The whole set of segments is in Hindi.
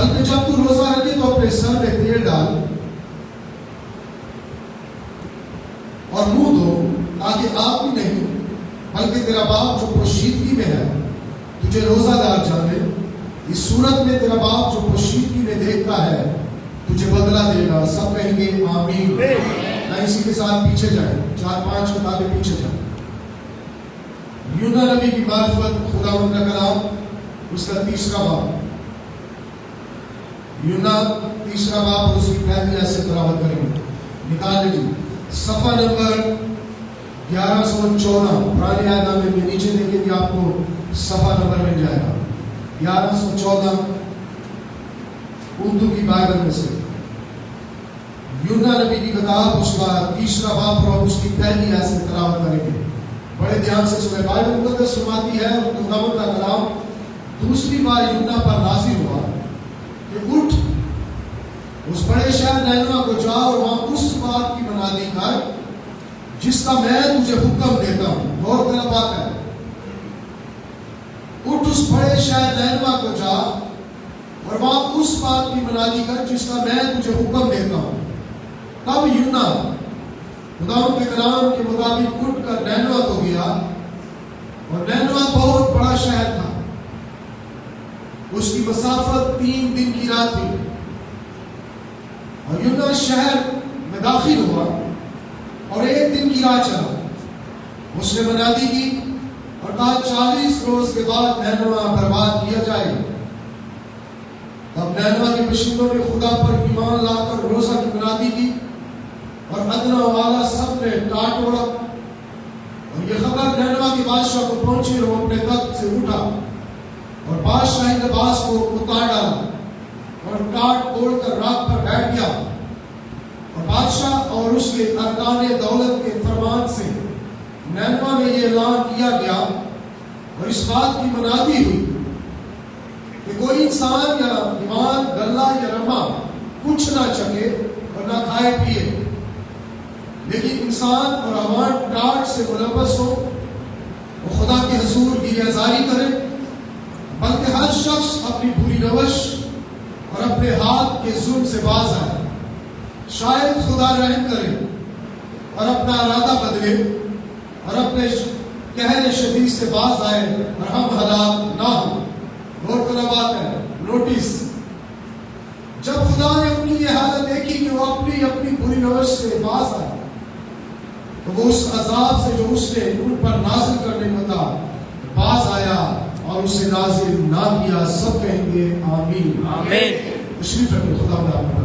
बल्कि जब तू रोजा रखे तो अपने सर में तेल डाल और मुंह धो, ताकि आप भी नहीं बल्कि तेरा बाप जो पोशीदगी में है तुझे रोजादार जाने। इस सूरत में तेरा बाप जो पोशीदगी में देखता है तुझे बदला देगा। सब कहेंगे आमीन। मैं इसी के साथ पीछे जाए, 4-5 किताबें पीछे जाए। यूना नबी की मार्फत खुदावंद का कलाम, उसका 3रा बाब, यूना 3रा बाब और उसकी पहली आयत से तिलावत करेंगे। निकाल लीजिए सफा नंबर 1114, पुराने आयतनामे में नीचे देखेंगे आपको सफा नंबर मिल जाएगा 1114 उर्दू की बाइबल में से। यूना नबी की किताब उसका 3रा बाब और उसकी पहली आयत से तिलावत करेंगे। बड़े ध्यान से सुने। बाइबल मुकद्दस फरमाती है और खुदावंद का कलाम दूसरी बार यूना पर नाज़िल हुआ कि उठ उस बड़े शहर नैनवा को जा और वहां उस बात की मनादी कर जिसका मैं तुझे हुक्म देता हूं। गौर करना बात है, उठ उस बड़े शहर नैनवा को जा और वहां उस बात की मनादी कर जिसका मैं तुझे हुक्म देता हूं। तब यूना खुदावंद के कलाम के मुताबिक उठकर नैनवा को गया और नैनवा बहुत बड़ा शहर था। उसकी मसाफत 3 दिन की राह थी। और यूना शहर में दाखिल हुआ और 1 दिन की राह चला। उसने मनादी की और कहा 40 रोज के बाद नैनवा बर्बाद किया जाएगा। तब नैनवा के बशिंदों ने खुदा पर ईमान लाकर रोजा की मनादी की और अदना वाला सब ने टाट ओढ़ा। और यह खबर नैनवा के बादशाह को पहुंची और वो अपने तख्त से उठा और बादशाही लिबास को उतार डाला और टाट ओढ़कर रात पर बैठ गया। और बादशाह और उसके अरकाने दौलत के फरमान से नैनवा में ये ऐलान किया गया और इस बात की मनादी हुई कि कोई इंसान या ईमान गल्ला या रमा कुछ ना चखे और ना खाए पिए, लेकिन इंसान और अवान टाट से मुलव्वस हो और खुदा के हुजूर गिरियाजारी करे, बल्कि हर शख्स अपनी बुरी रवश और अपने हाथ के जुल्म से बाज आए। शायद खुदा रहम करे और अपना इरादा बदले और अपने कहरे शदीद से बाज आए और हम हलाक ना हो। बहुत बड़ा बात है। नोटिस, जब खुदा ने उनकी ये हालत देखी कि वो अपनी अपनी बुरी रवश से बाज आए, तो वो उस अजाब से जो उसने उन पर नाजिल करने को था बाज आया और उसे नाजिल ना किया। सब कहेंगे आमीन। आमीन। तशरीफ रखिए। खुदा आपको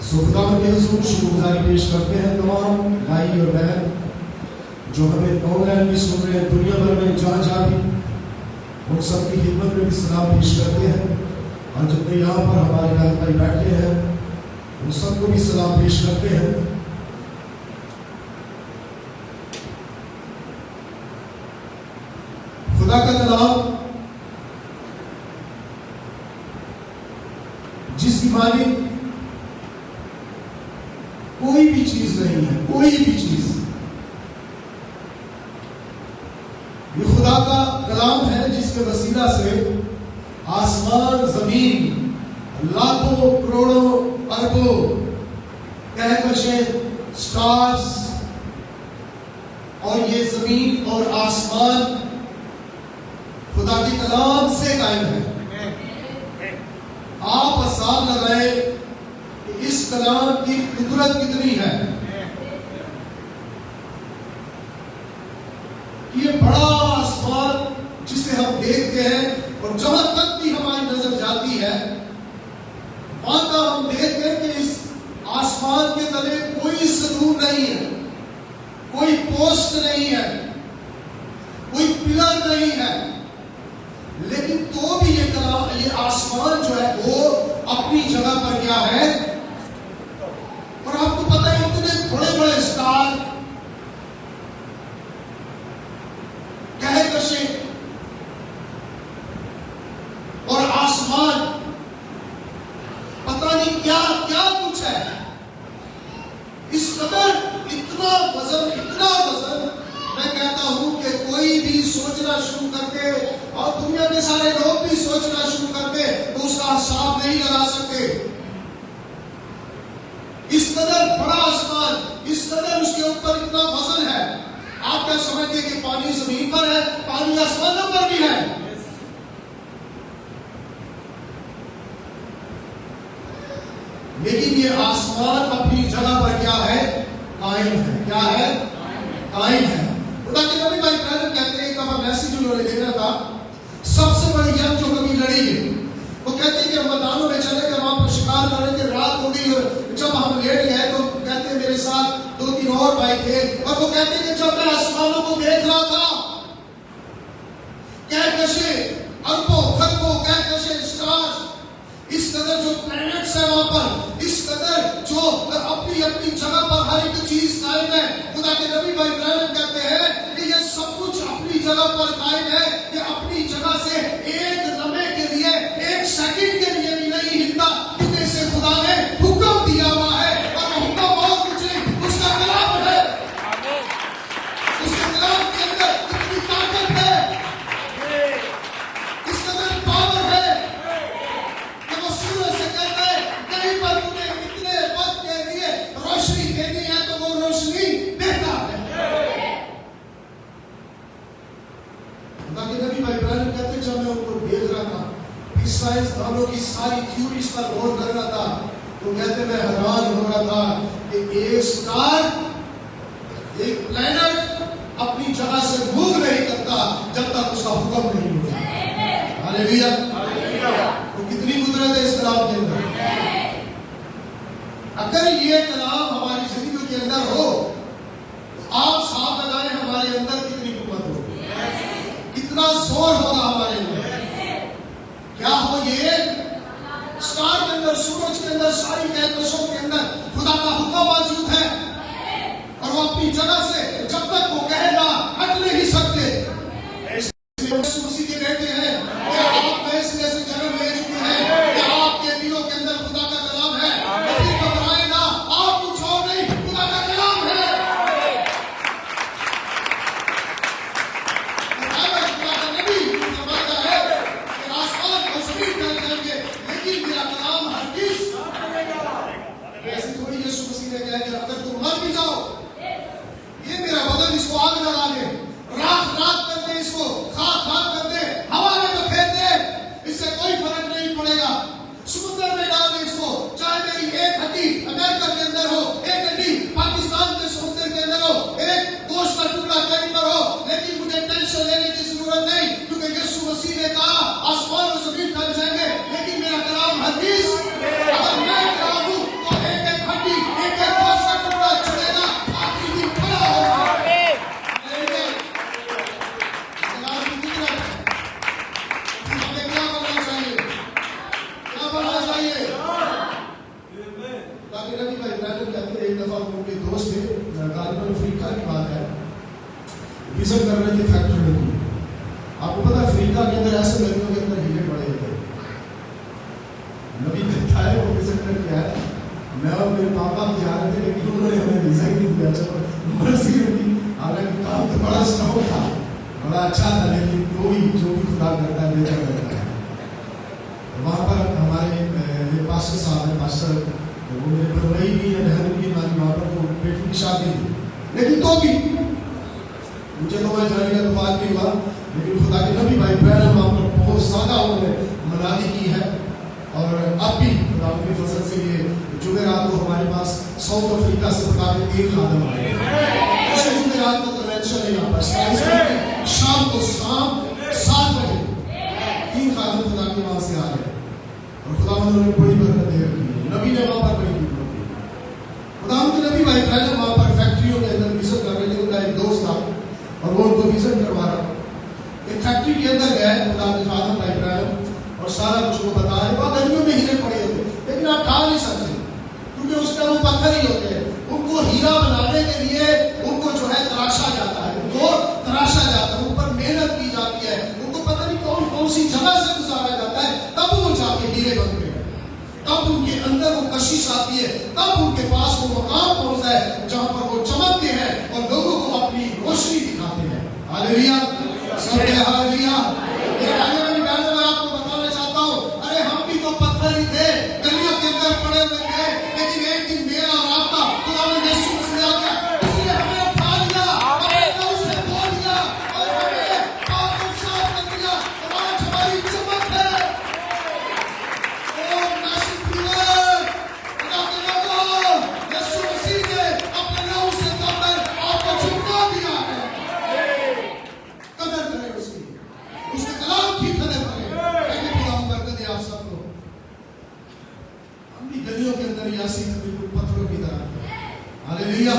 खुदा के हुजूर शुक्रगुजारी पेश करते हैं तमाम भाई और बहन जो हमें ऑनलाइन भी सुन रहे हैं, दुनिया भर में जहाँ जहाँ भी, उन सबकी खिदमत में भी सलाम पेश करते हैं। और जितने यहाँ पर हमारे भाई बैठे हैं उन सबको भी सलाम पेश करते हैं। खुदा का कलाम जिसकी मानी कोई भी चीज नहीं है, कोई भी चीज, ये खुदा का कलाम है जिसके वसीला से आसमान जमीन लाखों करोड़ों अरबों कहकशें स्टार्स और ये जमीन और आसमान खुदा के कलाम से कायम है। आप हिसाब लगाए कि इस कलाम की कुदरत कितनी है कि ये बड़ा आसमान जिसे हम देखते हैं और जहां तक भी हमारी नजर जाती है वहां तक हम देखते हैं कि इस आसमान के तले कोई सतून नहीं है, कोई पोस्ट नहीं है, कोई पिलर नहीं है, लेकिन तो भी ये आसमान जो है वो अपनी जगह पर क्या है। और आपको पता है इतने बड़े बड़े स्टार कहकशे और आसमान, पता नहीं क्या क्या कुछ है। इस कदर इतना वजन, मैं कहता हूं कि कोई भी सोचना शुरू करके और दुनिया के सारे लोग भी सोचना शुरू करके तो उसका हिसाब नहीं लगा सकते। इस कदर बड़ा आसमान, इस कदर उसके ऊपर इतना वजन है। आप क्या समझते कि पानी जमीन पर है? पानी आसमानों पर भी है। लेकिन ये आसमान अपनी जगह पर क्या है? कायम है। क्या है? कायम है। खुदा के नबी भाई इब्राहिम कहते हैं, एक दफा मैसेज उन्होंने देखा था, सबसे बड़ी जंग जो कभी लड़ी है, वो कहते हैं कि हम मैदानों में चले गए, वहां पर शिकार कर रहे थे, रात हो गई और जब हम लेट गए तो कहते हैं मेरे साथ 2-3 और भाई थे, और वो कहते हैं कि जब मैं आसमानों को देख रहा था, कहकशे अरबों खरबों कहकशे स्टार्स, इस कदर जो प्लैनेट्स है वहां पर, इस कदर जो अपनी अपनी जगह पर हर एक चीज कायम है। खुदा के नबी भाई इब्राहिम कहते हैं कि ये सब कुछ अपनी जगह पर कायम है, ये अपनी जगह से एक लम्हे के लिए, एक सेकंड के लिए भी नहीं हिलता, क्योंकि इसे खुदा ने हुक्म दिया हुआ है, और हुक्म और कुछ नहीं, उसका कलाम है। उसके कलाम के अंदर कितनी ताकत है, इस कदर पावर है कि वो सूरज से कहता है कहीं पर तुम्हें इतने वक्त के लिए रोशनी देनी है तो वो रोशनी देता है। खुदा के नबी भाई इब्राहिम कहते हैं, जब मैं उनको देख रहा था, इस साइंस वालों की सारी थ्योरीज पर गौर कर रहा था, तो कहते मैं हैरान हो रहा था कि एक स्टार, एक प्लैनेट अपनी जगह से मूव नहीं करता जब तक उसका हुक्म नहीं होता। हालेलुया। तो कितनी कुदरत है इस कलाम के अंदर। अगर ये कलाम हमारी जिंदगी के अंदर हो, तो आप साथ लगाएं हमारे अंदर कितनी कुव्वत होगी, कितना जोर होगा हमारे अंदर। क्या हो ये स्टार के अंदर, सूरज के अंदर, सारी कहकशों के अंदर खुदा का हुक्म मौजूद है, और वो अपनी जगह से जब तक वो कहेगा हट नहीं सकते। यीशु मसीह के बेटे हैं, क्या आप फैसले से जन्म ले चुके हैं, क्या आपके दिलों के अंदर खुदा का कलाम है? कभी घबराए ना, आप कुछ और नहीं, खुदा का कलाम है। खुदा का नबी फरमाता है कि आसमान और जमीन टल जाएंगे, लेकिन मेरा कलाम हरगिज़ ऐसे थोड़ी। यीशु मसीह ने कहा कि अगर तुम मर भी जाओ, ये मेरा बदन इसको आग लगा दे, राख राख कर दे, इसको खाक खाक कर दे, हवा में तो फेंक दे, इससे कोई फर्क नहीं पड़ेगा। समुद्र में डाल दे इसको, चाहे मेरी एक हड्डी अमेरिका के अंदर हो, एक हड्डी पाकिस्तान के समुद्र के अंदर हो, एक गोश्त का टुकड़ा कहीं पर हो, लेकिन मुझे टेंशन लेने की जरूरत नहीं, क्योंकि यीशु मसीह ने कहा आसमान और जमीन टल जाएंगे, लेकिन मेरा कलाम हरगिज़, अगर मैं कलाम हूं तो एक एक हड्डी, एक एक गोश्त का टुकड़ा चढ़ेगा, आखिरी दिन खड़ा होगा। विजिट कर रहे थे फैक्ट्री में। आपको पता है अफ्रीका के अंदर ऐसे लड़कियों के अंदर हीरे पड़े होते हैं। नबी कहता है वो विजिट कर क्या है, मैं और मेरे पापा भी जा रहे थे, लेकिन उन्होंने हमें वीजा ही नहीं दिया। चलो मर्जी होगी, हालांकि काम तो बड़ा स्ट्रॉन्ग था, बड़ा अच्छा था, लेकिन जो भी खुदा करता है बेहतर करता है। वहाँ पर हमारे पास्टर साहब है, पास्टर, वो मेरे बड़ोई भी है, बहन भी हमारी, वहाँ पर वो बेटी की शादी थी, लेकिन तो भी मुझे तो वहाँ जाने का तो बात नहीं हुआ, लेकिन खुदा के नबी भाई इब्राहिम वहाँ पर बहुत ज़्यादा उन्होंने मनादी की है। और अब भी खुदा की फजल से ये जुमेरात को हमारे पास साउथ अफ्रीका से खुदा के 3 खादम आए। उस जुमेरात को कन्वेंशन है यहाँ पर, शाम को 7 बजे 3 खादम खुदा के वहाँ से आ गए, और खुदा उन्होंने बड़ी बरकत दे रखी है। नबी ने वहाँ पर बड़ी खुदा के नबी भाई इब्राहिम वहाँ पर फैक्ट्रियों के अंदर विजिट कर रहे थे। उनका एक दोस्त था और वो उनको विजिट करवा रहा। एक फैक्ट्री के अंदर गए खुदा के खादम भाई इब्राहिम, और सारा कुछ वो बता रहे। वहाँ गर्मियों में हीरे पड़े होते, लेकिन आप खा नहीं सकते, क्योंकि उसका वो पत्थर ही होते हैं। उनको हीरा बनाने के लिए उनको जो है तराशा जाता है, उनको तराशा जाता है, ऊपर मेहनत की जाती है, उनको पता नहीं कौन कौन सी जगह से गुजारा जाता है, तब वो जाके हीरे बनते हैं, तब उनके अंदर वो कशिश आती है, तब उनके पास वो मकाम पहुंचता है जहां पर वो चमकते हालेलुया, सबके हालेलुया। ये आगे वाली गाने में आपको बताना चाहता हूँ, अरे हम भी तो पत्थर ही थे, गलियों के अंदर पड़े हुए थे, लेकिन एक दिन मेरा और आपका खुदा ने यीशु मसीह आ गया, उसने हमें उठा लिया, अपने नाम से धो दिया और हमें पाप और साफ कर दिया और आज हमारी चमक है। ओ नासिक प्रियर, खुदा के लोगों, यीशु मसीह ने अपने नाम से धोकर आपको चुका दिया है। कदर करें उसकी, उसके कलाम की कदर करें। ताकि खुदा बरकत दे आप सबको। हम भी गलियों के अंदर यासी बिल्कुल पत्थरों की तरह, हालेलुया।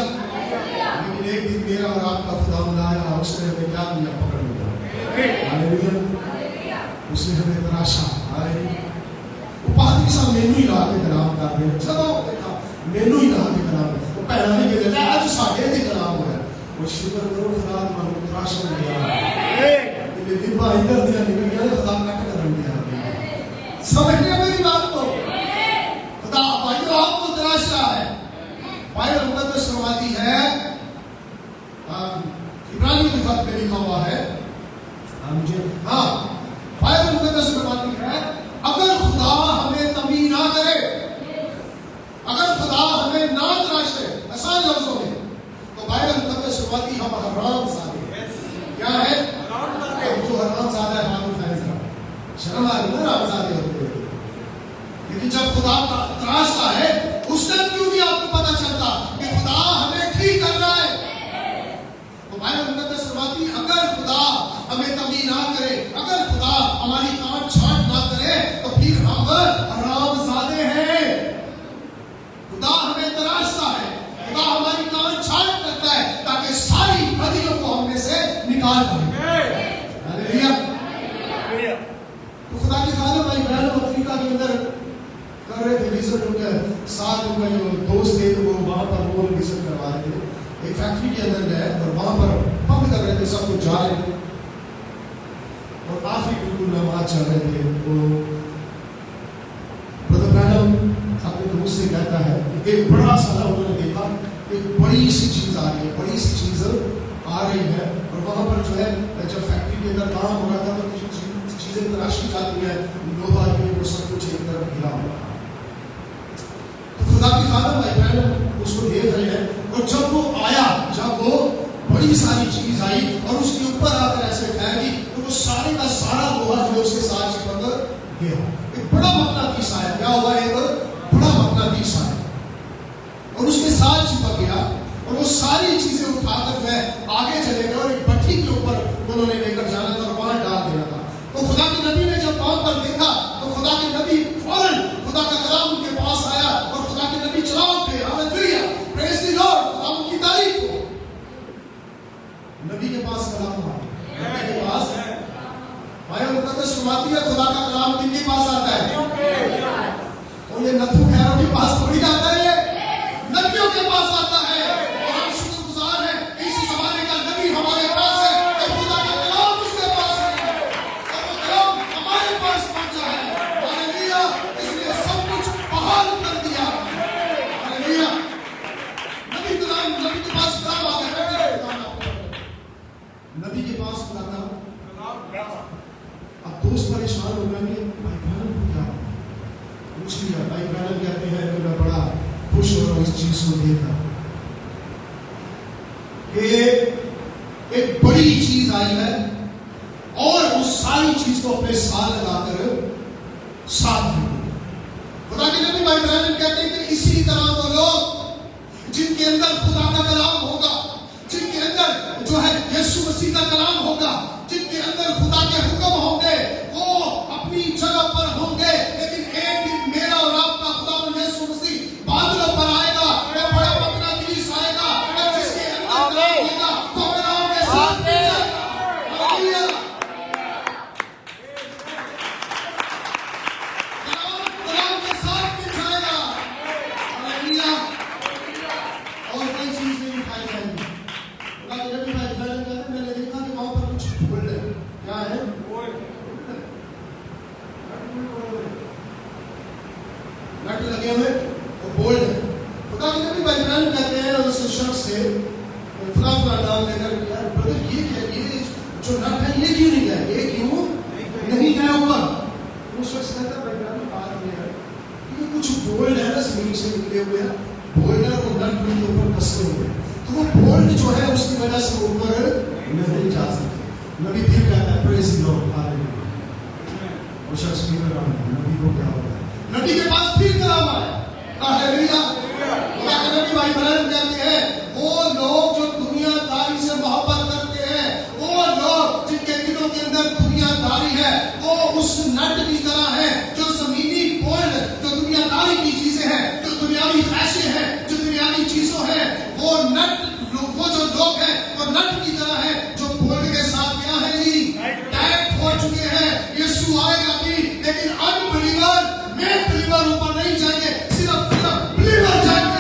लेकिन एक दिन मेरा और आपका खुदा आया और उसने हमें क्या दिया, पकड़ लिया, हालेलुया। उसने हमें तराशा, हालेलुया। वो पादरी साहब मैनू ही ला के कलाम कर रहे हैं, चलो देखा मैनू ही ला के कलाम, वो भैन भी कहते हैं आज साढ़े दी कलाम हो है, वो शुक्र करो खुदा तुम्हारे तराशा हो गया, ये दिब्बा इधर दिया निकल गया, खुदा कट कर दिया। समझने मेरी बात को, खुदा भाइयों आपको तराशा है। बाइबल मुकद्दस फरमाती है, इब्रानियों की खत में लिखा हुआ है, मुझे बाइबल मुकद्दस फरमाती है, अगर खुदा हमें तमी ना करे, अगर खुदा हमें ना तराशे, आसान लफ्जों में, तो बाइबल मुकद्दस फरमाती हम हरामजादे हैं। क्या है? जो हरामजादा है, हाथ उठाए जरा, शर्म आ रही है ना हरामजादे होते हुए। लेकिन जब खुदा तराशता है, उस टाइम क्यों नहीं आपको पता चलता कि खुदा हमें ठीक कर रहा है? तो बाइबल मुकद्दस फरमाती है, अगर खुदा हमें तमी ना करे, अगर खुदा हमारी काट छाट ना करे, तो फिर हम हरामजादे हैं। खुदा हमें तराशता है, खुदा हमारी काट छाट करता है ताकि सारी बदियों को हमने से निकाल पाए। हालेलुया। तो खुदा के खादम भाई बहन अफ्रीका के अंदर कर रहे थे विजिट, उनके साथ उनका जो दोस्त थे तो वो वहाँ पर वो विजिट करवा रहे थे, एक फैक्ट्री के अंदर गए और वहाँ पर पंप कर रहे थे, सब कुछ जा रहे थे और आखिरी बिल्कुल नमाज चल रहे थे। तो ब्रदर ब्रैनम अपने दोस्त से कहता है कि एक बड़ा सारा उन्होंने देखा, एक बड़ी सी चीज आ रही है, बड़ी सी चीज आ रही है और वहाँ पर जो है जब फैक्ट्री के अंदर काम हो रहा था तो कुछ चीजें तराशी जाती है, लोहा ये वो सब कुछ एक तरफ गिरा हुआ। तो खुदा की खादम भाई बहन उसको देख रहे हैं और जब वो आया, जब वो बड़ी सारी चीज आई और उसके ऊपर आकर ऐसे ठहरी, तो वो सारे का सारा लोहा जो उसके साथ चिपक गया। एक बड़ा मकनातीस आया, क्या हुआ, एक बड़ा मकनातीस आया और उसके साथ चिपक गया और वो सारी चीजें उठाकर जो है आगे चले गए और एक भट्टी के ऊपर उन्होंने लेकर जाना था और वहां डाल देना था। तो खुदा के नबी ने जब वहां पर देखा तो खुदा के नबी फौरन खुदा का कलाम उनके पास आया और खुदा के नबी चला उठे, हालेलुया, प्रेज द लॉर्ड, खुदा की तारीफ हो। नबी के पास कलाम हुआ, नबी के पास बाइबल मुकद्दस फरमाती है खुदा का कलाम किनके पास आता है? और ये नथु खैरों के पास थोड़ी आता है, ये नबियों के पास आता है। और हम शुक्रगुजार हैं इस जमाने का नबी हमारे पास है, तो खुदा का कलाम उसके पास है और वो कलाम हमारे पास पहुंचा है, हालेलुया। इसलिए सब कुछ बहाल कर दिया, हालेलुया। नबी के पास कलाम आ गया, नबी के पास खुदा का। अब दोस्त परेशान हो गए, भाई बहन क्या पूछ लिया। भाई बहन कहते हैं कि मैं बड़ा खुश हो रहा हूँ इस चीज को देखकर, एक बड़ी चीज आई है और उस सारी चीज को अपने साथ लगाकर साथ में खुदा के नबी भाई बहन कहते हैं कि इसी तरह वो लोग जिनके अंदर खुदा का कलाम होगा, जिनके अंदर जो है यीशु मसीह का कलाम होगा, जिनके अंदर खुदा के हुक्म होंगे, वो अपनी जगह पर होंगे। लेकिन एक दिन मेरा और आपका खुदा यीशु मसीह बादलों पर आएगा, वो बड़ा मकनातीस आएगा और जिसके अंदर कलाम होगा वो कलाम के साथ मिलेगा, हालेलुया। कलाम के साथ मिल जाएगा, हालेलुया। और कोई चीज नहीं उठाई जाएगी। मैंने देखा कि वहां पर कुछ बोल रहे, क्या है, नट लगे हुए वो बोल रहे। खुदा के नबी भाई कहते हैं उस शख्स से फला नाम लेकर, यार ब्रदर ये क्या, ये जो नट है ये क्यों नहीं गया, ये क्यों नहीं गया ऊपर? वो शख्स कहता है वैज्ञानिक बात ये है कि कुछ बोल्ड है ना जमीन से निकले हुए हैं, बोल्ड है वो नट के ऊपर कसते हुए, तो वो बोल्ड जो है उसकी वजह से ऊपर नहीं जा सकते। नबी फिर कहता है प्रेज द लॉर्ड, हालेलुया। वो शख्स फिर नबी को क्या होता है, नबी के पास फिर करामा है, हालेलुया। नबी भाई बहन कहते हैं वो लोग जो दुनियादारी से मोहब्बत करते हैं, वो लोग जिनके दिलों के अंदर दुनियादारी है, वो उस नट की तरह है जो जमीनी बोल्ड, जो दुनियादारी की चीजें हैं, जो दुनियावी ख्वाहिशें हैं, जो दुनियावी चीजों हैं, वो नट, वो जो लोग हैं वो नट की तरह है जो बोल्ड के साथ क्या है जी, टैग हो चुके हैं। यीशु आएगा भी, लेकिन अनबिलीवर, मेन बिलीवर ऊपर नहीं जाएंगे, सिर्फ बिलीवर जाएंगे,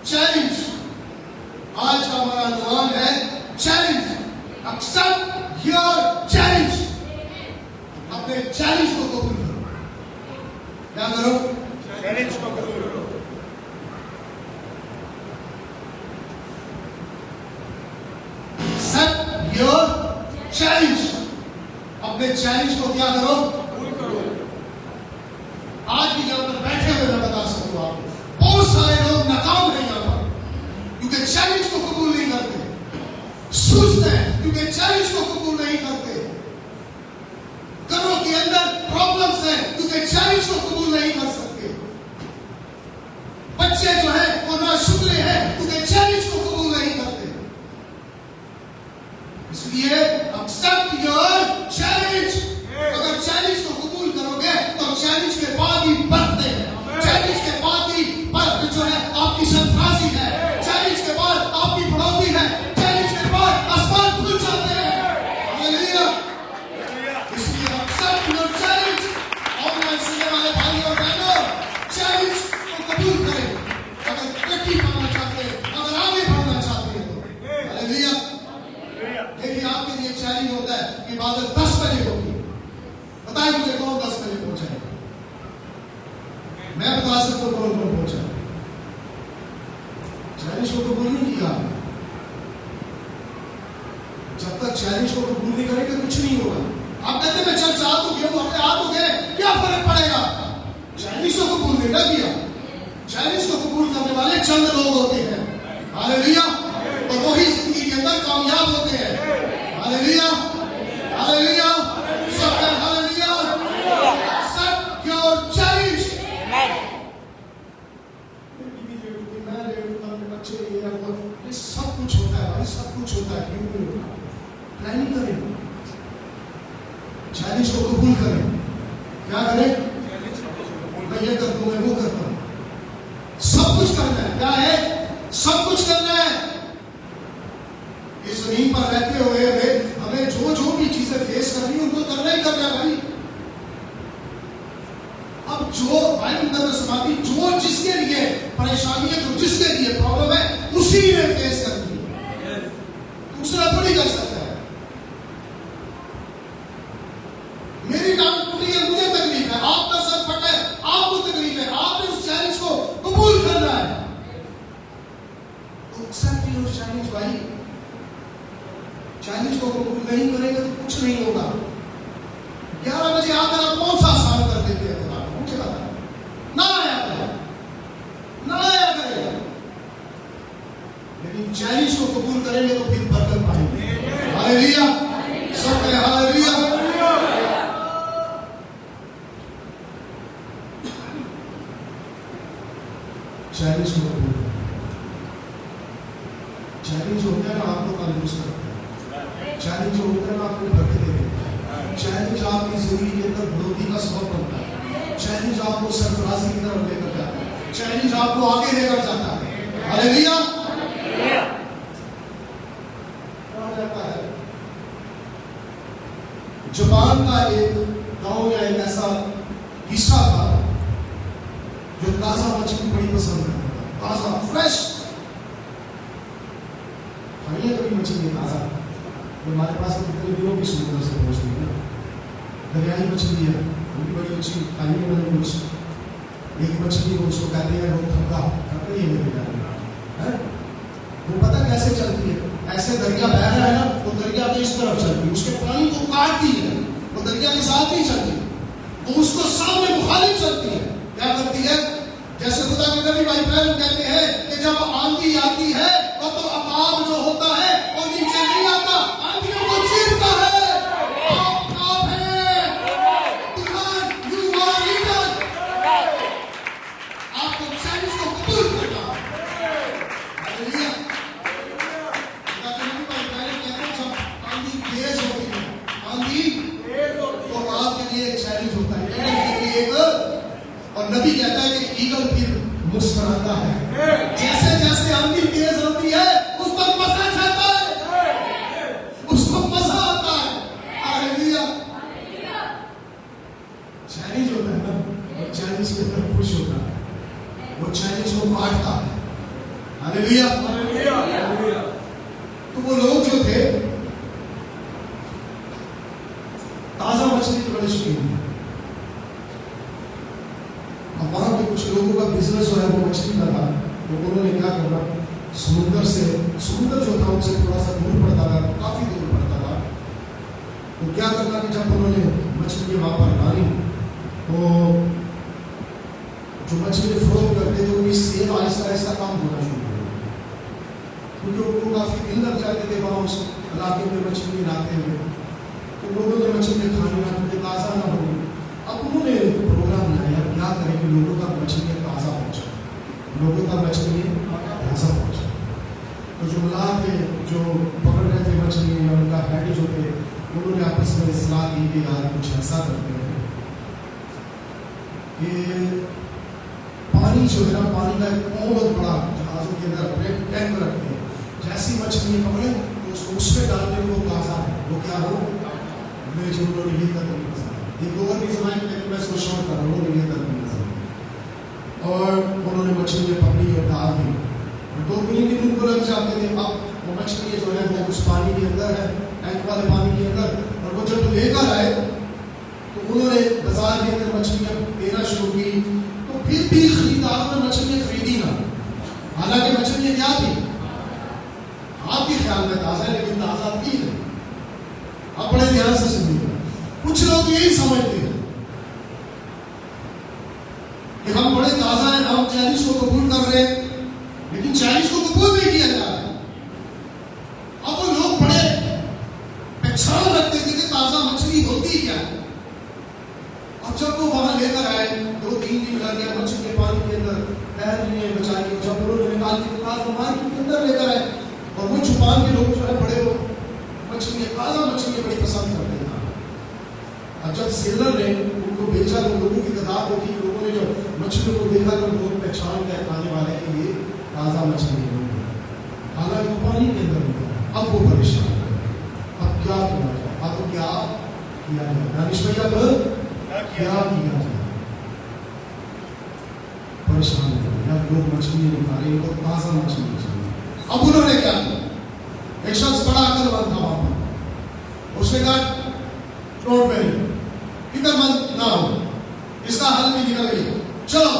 चैलेंज। आज का हमारा अनुमान है चैलेंज। Accept your challenge. अपने चैलेंज को कबूल करो। क्या करो? चैलेंज को कबूल करो। Accept your challenge. अपने चैलेंज को क्या करो? कबूल करो। आज भी यहां पर बैठे हुए मैं बता सकता हूं आपको, बहुत सारे लोग नाकाम हैं यहां पर क्योंकि चैलेंज को कबूल नहीं करते, सुस्त हैं क्योंकि चैलेंज को कबूल नहीं करते, घरों के अंदर प्रॉब्लम्स हैं क्योंकि चैलेंज को कबूल नहीं कर सकते, बच्चे जो है वो नाशुक्र हैं क्योंकि चैलेंज को कबूल नहीं करते। इसलिए एक्सेप्ट योर चैलेंज। अगर चैलेंज को कबूल करोगे तो चैलेंज के बाद ही बढ़ते हैं, चैलेंज के बाद ही जो है आपकी सरफराजी है, चैलेंज के बाद आपकी बढ़ोतरी है, चैलेंज के बाद आसमान खुल जाते हैं। हालेलुया। इसलिए एक्सेप्ट योर चैलेंज। और मैं सुनने वाले भाई और बहनों, चैलेंज को कबूल करें। अगर तरक्की पाना चाहते हैं, अगर आगे बढ़ना चाहते हैं तो हालेलुया। देखिए आपके लिए चैलेंज होता है कि इबादत 10 बजे होगी। बताइए मुझे कौन 10 बजे पहुंचा? मैं बता सकता हूं कौन कौन पहुंचा। चैलेंज को कबूल नहीं किया। जब तक चैलेंज को कबूल नहीं करेंगे कुछ नहीं होगा। आप कहते मैं चर्च आ तो गया, अपने आ तो गए, क्या फर्क पड़ेगा? चैलेंज को कबूल नहीं किया। चैलेंज को कबूल करने वाले चंद लोग होते हैं। हालेलुया। और वही जिंदगी के अंदर कामयाब होते हैं। हालेलुया, हालेलुया, सबका हालेलुया। Accept your challenge. बच्चे ये सब कुछ होता है भाई, सब कुछ होता है, क्यों नहीं होता? प्लानिंग करें, चैलेंज को कबूल करें। क्या करें? मैं ये करता हूं, मैं वो करता हूं। सब कुछ करना है। क्या है? सब कुछ करना है। इस जमीन पर रहते हुए हमें जो जो भी चीजें फेस करनी है उनको करना ही करना है भाई। अब जो बाइबल समाधि जो जिसके लिए परेशानी है, जो जिसके लिए प्रॉब्लम है, उसी ने फेस करनी है, दूसरा थोड़ी कर सकता है। मेरी टांग टूटी है, मुझे तकलीफ है, आपका सर फटा है, आपको तकलीफ है, आपने उस चैलेंज को कबूल करना है। तो एक्सेप्ट योर चैलेंज भाई। चैलेंज को कबूल नहीं करेंगे तो कुछ नहीं होगा। 11 बजे आकर आप कौन सा आसान कर देते हैं? मुझे बता, ना आया करेगा, ना आया करेगा, लेकिन चैलेंज को कबूल करेंगे तो फिर बरकत पाएंगे। हालेलुया, सब कहें हालेलुया। चैलेंज को कबूल करें। चैलेंज होता है ना आपको तंदुरुस्त रखता है, चैलेंज होता है ना आपको बरकत देता है, चैलेंज आपकी जिंदगी के अंदर बढ़ोतरी का सबब बनता है, चैलेंज आपको सरफराजी की तरफ लेकर जाता है, चैलेंज आपको आगे लेकर जाता है। हालेलुया। कहा जाता है जापान का एक गांव या एक ऐसा हिस्सा था जो ताजा मछली बड़ी पसंद है, ताजा फ्रेश। खाइए कभी मछली ताजा। हमारे पास कितने दिनों की समुद्र से पहुंचती है, दरियाई मछली है, वो भी बड़ी अच्छी खाने वाली कुछ। एक मछली को उसको कहते हैं वो थक्का थक्का ही है, वो पता कैसे चलती है? ऐसे दरिया बह रहा है ना, वो दरिया के इस तरफ चलती है, उसके पानी को काटती है, वो दरिया के साथ नहीं चलती, वो उसको सामने मुखालिफ चलती है। क्या करती है? जैसे खुदा के नबी भाई बहन कहते हैं कि जब आंधी आती है तो अकाब जो होता है वो नीचे नहीं आता, आंधियों को चीरता है। आप हैं, you are leader। आपको चैलेंज को कबूल करना। हालेलुया। खुदा के नबी भाई बहन कहते हैं जब आंधी तेज होती है, आंधी तो आपके लिए चैलेंज होता है। और नबी कहता है कि ईगल फिर मुस्कुराता है। जैसे जैसे आंधी तेज होती है उस पर मजा आता है, उसको मजा आता है। हालेलुया। चैलेंज होता है ना, और चैलेंज के अंदर खुश होता है, वो चैलेंज को काटता है। हालेलुया। तो वो लोग जो थे ताजा मछली के बड़े शौकीन थे। अब वहां पे कुछ लोगों का बिजनेस जो है वो मछली का था, तो उन्होंने क्या करना, समुद्र जो था उनसे थोड़ा सा दूर पड़ता था, काफी दूर पड़ता था। तो क्या करना कि जब उन्होंने मछली वहां पर डाली तो जो मछली फ्रोग करते थे उनकी सेल आहिस्ता आहिस्ता कम होना शुरू हो गई, क्योंकि उनको काफी दिन लग जाते थे वहां उस इलाके में मछली लाते हुए। तो लोगों ने मछली खानी ना, क्योंकि ताज़ा ना होगी। अब उन्होंने प्रोग्राम लाया, क्या करें कि लोगों का मछली ताज़ा पहुँचे, लोगों का मछली ताज़ा पहुँचे। तो जो ला थे, जो पकड़ रहे थे मछली, उनका हेड जो थे, उन्होंने आपस में सलाह की कि यार कुछ ऐसा करते हैं कि पानी जो है ना, पानी का एक बहुत बड़ा जहाज़ों के अंदर टैंक रखते हैं, जैसी मछली पकड़े तो उसको उसमें डालने को ताज़ा है, वो क्या हो मैं जो उन्होंने ये कर एक और भी समय में मैं इसको शॉर्ट कर रहा हूँ, ये कर और उन्होंने मछली पकड़ी और डाल दी। 2-3 दिन उनको लग जाते थे। अब वो मछली जो है वो उस पानी के अंदर है, टैंक वाले पानी के अंदर, और वो जब लेकर आए तो उन्होंने बाजार के अंदर मछलियाँ देना शुरू की। तो फिर भी खरीदारों ने मछलियाँ खरीदी ना, हालांकि मछलियाँ क्या थी आपके ख्याल में ताज़ा, लेकिन ताज़ा थी नहीं। आप बड़े ध्यान से सुनिए, कुछ लोग यही समझते हैं कि हम बड़े ताज़ा हैं, हम चैलेंज को कबूल कर रहे हैं, लेकिन चैलेंज को कबूल नहीं किया जा रहा है। अब वो लोग बड़े पहचान रखते थे कि ताज़ा मछली होती क्या है। अब जब वो वहां लेकर आए, 2-3 दिन लग गया मछली के पानी के अंदर पैर नहीं बचाई, जब उन्होंने निकाल दी तो मार्केट के अंदर लेकर आए, और वो छुपान के लोग जो है बड़े लोग मछली ताज़ा मछली बड़ी पसंद करते हैं। अब जब सेलर ने उनको बेचा तो लोगों की तादाद होती, लोगों ने जो मछलियों को देखा तो लोग पहचान गए खाने वाले के लिए ताज़ा मछली नहीं, हालांकि वो पानी के अंदर नहीं। अब वो परेशान है, अब क्या करना चाहिए, अब क्या किया जाए? दानिश भैया क्या किया जाए? परेशान है यार, लोग मछली नहीं खा रहे, इनको ताज़ा मछली चाहिए। अब उन्होंने क्या किया, एक शख्स बड़ा अकलमंद था वहां पर, उसने कहा डोंट वरी, फिक्रमंद ना हो, इसका हल भी निकल गया, चलो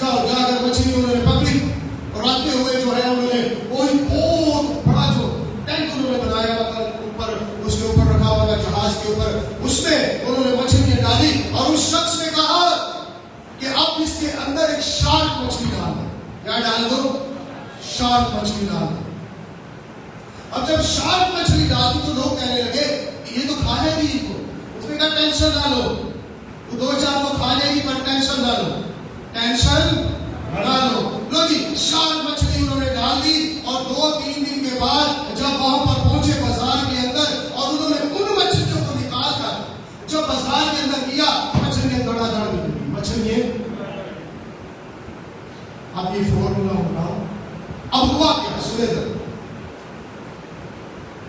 जाओ। जाकर मछली उन्होंने पकड़ी और आते हुए जो है उन्होंने कोई बहुत बड़ा जो टैंक उन्होंने बनाया, मतलब ऊपर उसके ऊपर रखा हुआ जहाज के ऊपर, उसमें उन्होंने मछलियां डाली और उस शख्स ने कहा कि अब इसके अंदर एक शार्क मछली डाल दो। क्या डाल दो? शार्क मछली डाल दो। अब जब शार्क मछली डाल दी तो लोग कहने लगे ये तो खा जाएगी इनको, उसने कहा टेंशन ना लो, तो 2-4 को खा जाएगी, पर टेंशन ना लो, टेंशन ना लो। लो जी, शार्क मछली उन्होंने डाल दी, और 2-3 दिन के बाद जब वहां पर पहुंचे बाजार के अंदर, और उन्होंने उन मछलियों को निकाल कर जब बाजार के अंदर किया, मछलियां धड़ाधड़ निकली, मछलियां। अब ये फॉर्मूला होगा, अब हुआ क्या सुने जरा।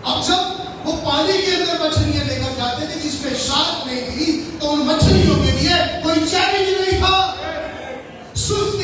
अब जब वो पानी के अंदर मछलियां लेकर जाते थे जिसमें शार्क नहीं थी, तो उन मछलियों के लिए कोई चैलेंज नहीं था, सुस्ती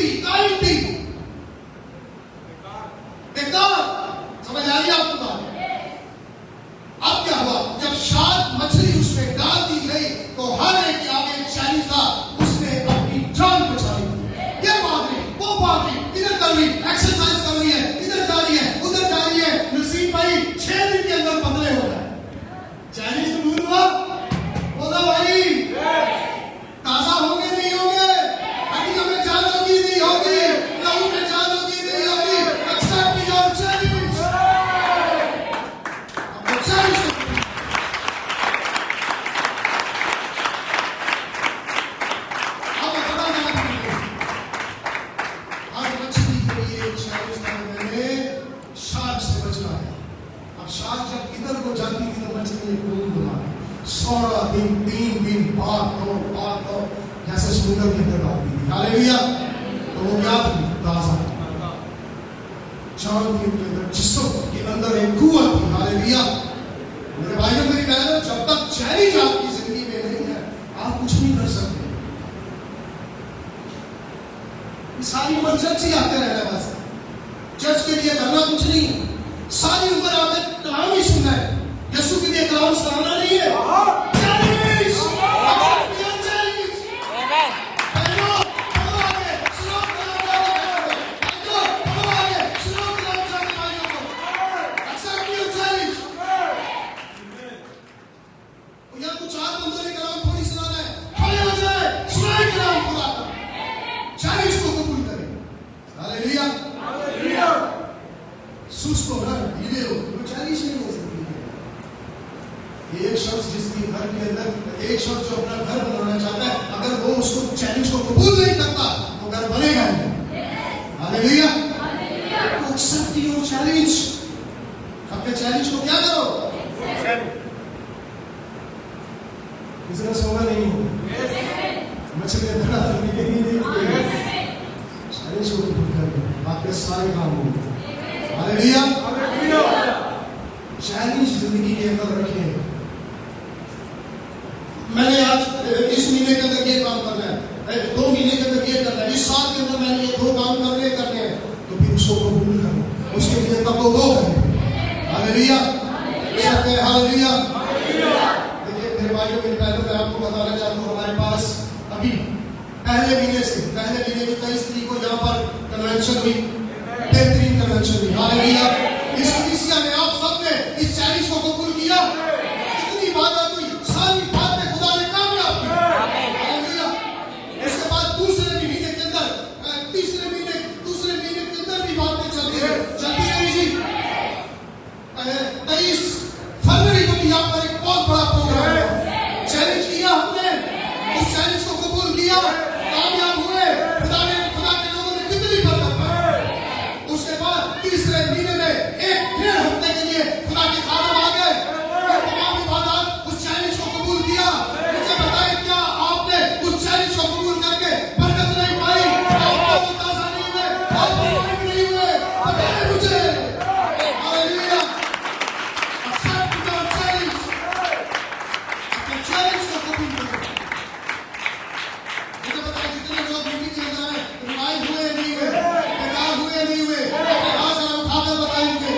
समुद्र के अंदर डाल दी। हालेलुया। तो वो क्या थी? ताजा चांद के अंदर, जिस्म के अंदर एक कुआं थी। हालेलुया। मेरे भाइयों मेरी बहनों, जब तक चैलेंज आपकी जिंदगी में नहीं है, आप कुछ नहीं कर सकते। सारी उम्र चर्च ही आते रहना, बस चर्च के लिए करना कुछ नहीं। सारी उम्र आपने कलाम ही सुनना है, यीशु के लिए कलाम सुनाना नहीं है। सुस्त हो ना, ढीले हो, वो चैलेंज नहीं हो सकती है। एक शख्स जिसकी घर के अंदर, एक शख्स जो अपना घर बनाना चाहता है, अगर वो उसको चैलेंज को कबूल नहीं करता तो घर बनेगा नहीं। हालेलुया। तो एक्सेप्ट योर चैलेंज। अपने चैलेंज को क्या करो? बिजनेस होगा नहीं होगा, मछलियां धड़ा करने के लिए नहीं, चैलेंज को कबूल करो, आपके सारे काम होंगे। हालेलुया। चैलेंज जिंदगी के अंदर रखे। मैंने आज इस महीने के अंदर ये काम करना है, 2 महीने के अंदर ये करना है, इस साल के अंदर मैंने ये 2 काम करने हैं, तो फिर उसको कबूल करो, उसके लिए तब वो करें। हालेलुया। हालेलुया। देखिए मेरे भाइयों मेरे बहनों, मैं आपको बताना चाहता हूँ, हमारे पास अभी पहले महीने की 23 तारीख को यहाँ पर कन्वेंशन हुई, बेहतरीन कन्वेंशन हुई। हालेलुया। इस कलीसिया में आप सबने इस चैलेंज को कबूल किया। कितनी बात हुई, सारी बातें खुदा ने कामयाब की। हालेलुया। इसके बाद दूसरे महीने के अंदर, दूसरे महीने के अंदर भी बातें चलती रही जी। 23 फरवरी को भी यहाँ पर एक बहुत बड़ा प्रोग्राम है। चैलेंज किया हमने, उस चैलेंज को कबूल किया, कामयाब हुए। खुदा के लोगों ने कितनी बरकत पाई। उसके बाद तीसरे महीने में 1-1.5 हफ्ते के लिए खुदा के खादम आ गए, तमाम इबादत उस चैलेंज को कबूल किया। मुझे बताएं, क्या आपने उस चैलेंज को कबूल करके बरकत नहीं पाई? आपको ताजा नहीं हुए, आपको नहीं हुए? बताएं मुझे। हालेलुया। Accept your challenge. अपने चैलेंज को कबूल करो। मुझे बताएं, जितने लोग मीटिंग के अंदर हैं, रिवाइव हुए नहीं हुए, बेकार हुए नहीं हुए, आज हम उठाकर बताएं मुझे,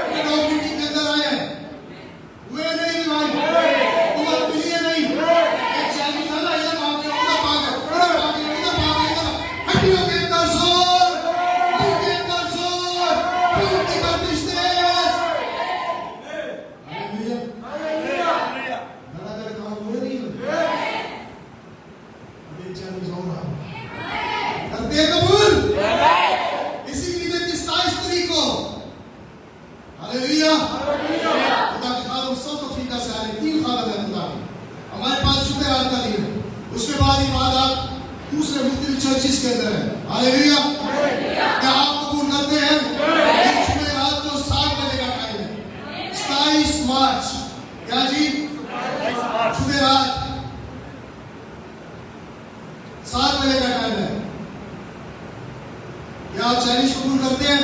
कितने लोग मीटिंग के अंदर आए हैं, हुए नहीं रिवाइव, उम्र मिली है नहीं, एक चैलेंज था ना, इधर भाग गया, उधर भाग गया, उधर भाग गया, इधर भाग गया, इधर हड्डियों के अंदर जोर, दिल के अंदर जोर, खून की गर्दिश तेज। हालेलुया। धड़ाधड़ काम हुए नहीं हुए। अब एक चैलेंज हो रहा है, करते हैं कबूल इसी महीने की 27 तारीख को। हालेलुया। खुदा के खादम साउथ अफ्रीका से आए, 3 खादम है खुदा के। हमारे पास जुमेरात का दिन है, उसके बाद इबादत दूसरे मुख्तलिफ चर्चिस के अंदर है। हालेलुया। क्या आप कबूल करते हैं? जुमेरात को 7 बजे का टाइम है, 27 मार्च। क्या जी? जुमेरात 7 बजे का टाइम है। क्या आप चैलेंज कबूल करते हैं?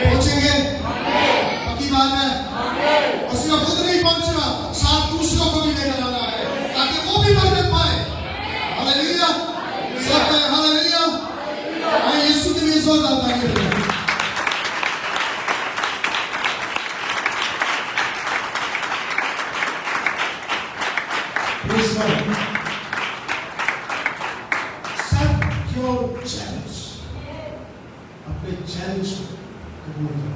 पहुंचेंगे? पक्की बात है। और सिर्फ खुद नहीं पहुंचना, साथ दूसरों को भी लेकर आना है, ताकि वो भी बरकत पाए। हालेलुया। सब कहें हालेलुया। मैं यीशु के लिए जोरदार ताली देता हूं। चैलेंज, अपने चैलेंज को कबूल करो।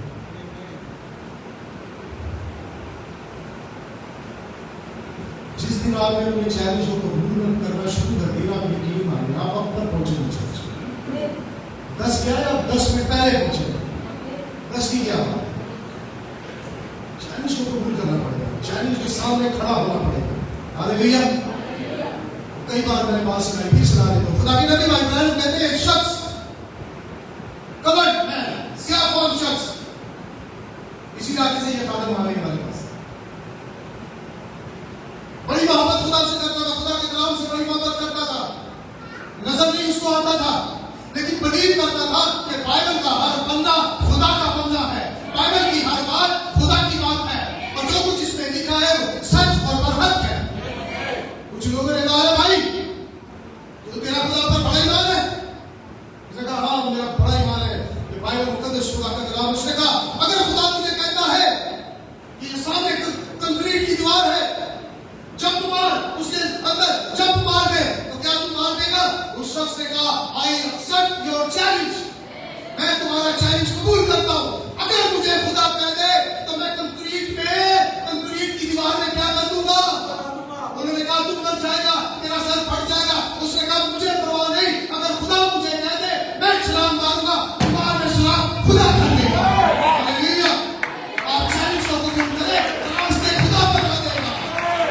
जिस दिन आपने अपने चैलेंज को कबूल करना शुरू कर दिया, आप यकीन मानिए आप अब तक पहुंचेंगे चर्च। 10 क्या है, आप 10 मिनट पहले पहुंचेंगे। 10 की क्या बात है? चैलेंज को कबूल करना पड़ेगा, चैलेंज के सामने खड़ा होना पड़ेगा। हालेलुया। कई बार मैंने बात सुनाई, फिर सुना देता हूं। खुदा के नबी भाई बहन कहते हैं, एक शख्स कवर्ड मैन, स्याह शख्स, इसी इलाके से ये खादम आ गए हमारे पास। बड़ी मोहब्बत खुदा से करता था, खुदा के कलाम से बड़ी मोहब्बत करता था। बाइबल का हर पन्ना खुदा का पन्ना है, बाइबल की हर बात खुदा की बात है, और जो कुछ इसमें लिखा है वो सच और बरहक है। कुछ लोगों ने कहा भाई तो तेरा खुदा पर बड़ा ईमान है, उसने कहा हाँ मेरा बड़ा ईमान है, ये बाइबल मुकद्दस खुदा का कलाम। उसने कहा अगर खुदा तुझे कहता है कि ये सामने कंक्रीट की दीवार है, जंप मार, उसके अंदर जंप मार दे, तो क्या तू मार देगा? उस शख्स ने कहा आई एक्सेप्ट योर चैलेंज, मैं तुम्हारा चैलेंज कबूल करता हूं। अगर मुझे खुदा कह दे तो मैं कंक्रीट की दीवार में क्या कर दूंगा? उन्होंने कहा तू मर जाएगा, तेरा सर फट जाएगा। उसने कहा मुझे परवाह नहीं, अगर खुदा मुझे कह दे मैं छलांग मारूंगा, दीवार में छलांग खुदा कर देगा। हालेलुया। आप चैलेंज को कबूल करें, रास्ते खुदा बना देगा।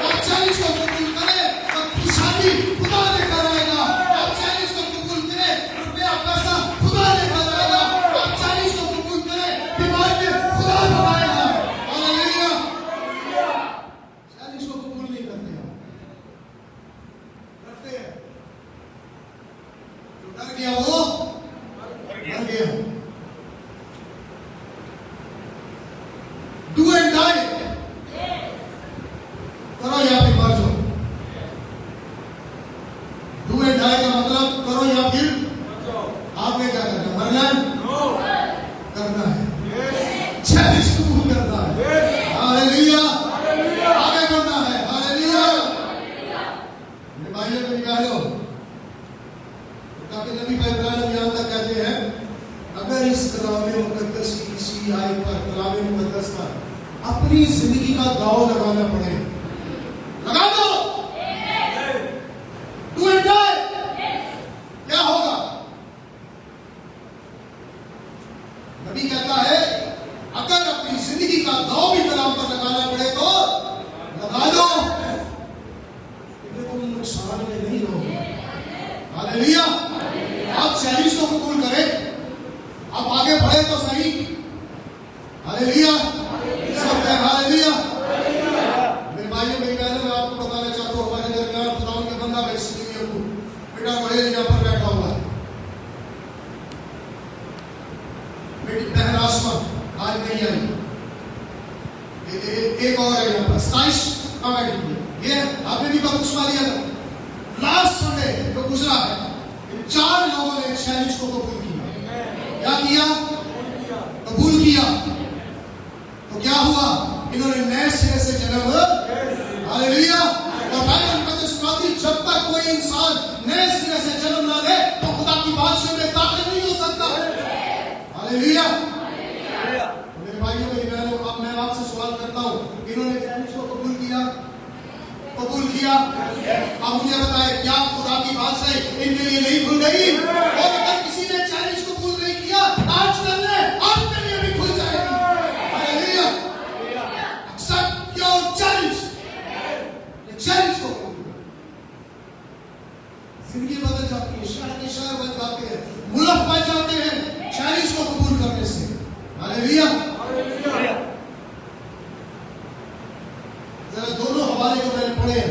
आप चैलेंज को कबूल करें तो खुशहाली खुदा लेकर आएगा। आप चैलेंज को कबूल करें, रुपया पैसा खुदा लेकर आएगा। आप चैलेंज को कबूल करें, बीमारी खुदा बनाएगा। हालेलुया। चैलेंज को कबूल नहीं करते हैं, करते हैं तो डर गया, वो डर गया। डू एंड डाई, करो या फिर मर जाओ। डू एंड डाई का मतलब करो या फिर आपने क्या करना है? मरना करना है, चैलेंज कबूल करना है। हालेलुया। आगे बढ़ना है। हालेलुया। मेरे भाइयों मेरी बहनों, ताकि नबी इब्राहिम यहां तक कहते हैं अगर इस कलामे मुकद्दस की किसी आयत पर, कलामे मुकद्दस पर अपनी जिंदगी का दाव लगाना पड़े, लगा दो। डू एंड डाई, क्या होगा? नबी कहता है अगर अपनी जिंदगी का दाव भी कलाम पर लगाना पड़े तो लगा दो, क्योंकि तुम नुकसान में नहीं रहोगे। हालेलुया। आप चैलेंज को कबूल करें, आप आगे बढ़े तो सही। हालेलुया। हालेलुया। मेरे भाइयों मेरी बहनों, मैं आपको बताना चाहता हूँ हमारे दरमियान खुदा के बंदा बेटा वही यहाँ पर बैठा हुआ है। मेरी बहन आसमा आज नहीं आई, एक और है यहाँ पर 27 कमेंट। ये आपने भी बपतिस्मा लिया था, लास्ट संडे जो गुजरा है, 4 लोगों ने चैलेंज को कबूल किया। क्या किया? कबूल किया। तो क्या हुआ? इन्होंने नए सिरे से जन्म। हालेलुया। और बाइबल मुकद्दस कहती है जब तक कोई इंसान नए सिरे से जन्म ना ले तो खुदा की बादशाह में दाखिल नहीं हो सकता। हालेलुया। मेरे भाइयों मेरी बहनों, अब मैं आपसे सवाल करता हूं, इन्होंने चैलेंज को कबूल किया? कबूल किया। अब मुझे बताएं क्या खुदा की बादशाह इनके लिए नहीं खुल गई? और अगर किसी ने चैलेंज को कबूल नहीं किया, आज कर ले, आपके लिए भी खुल जाएगी। Hallelujah. Accept your challenge. Challenge को कबूल करो, जिंदगी बदल जाती है, शहर के शहर बन जाते हैं, मुल्क बन जाते हैं चैलेंज को कबूल करने से। हालेलुया। जरा दोनों हवाले जो मैंने पढ़े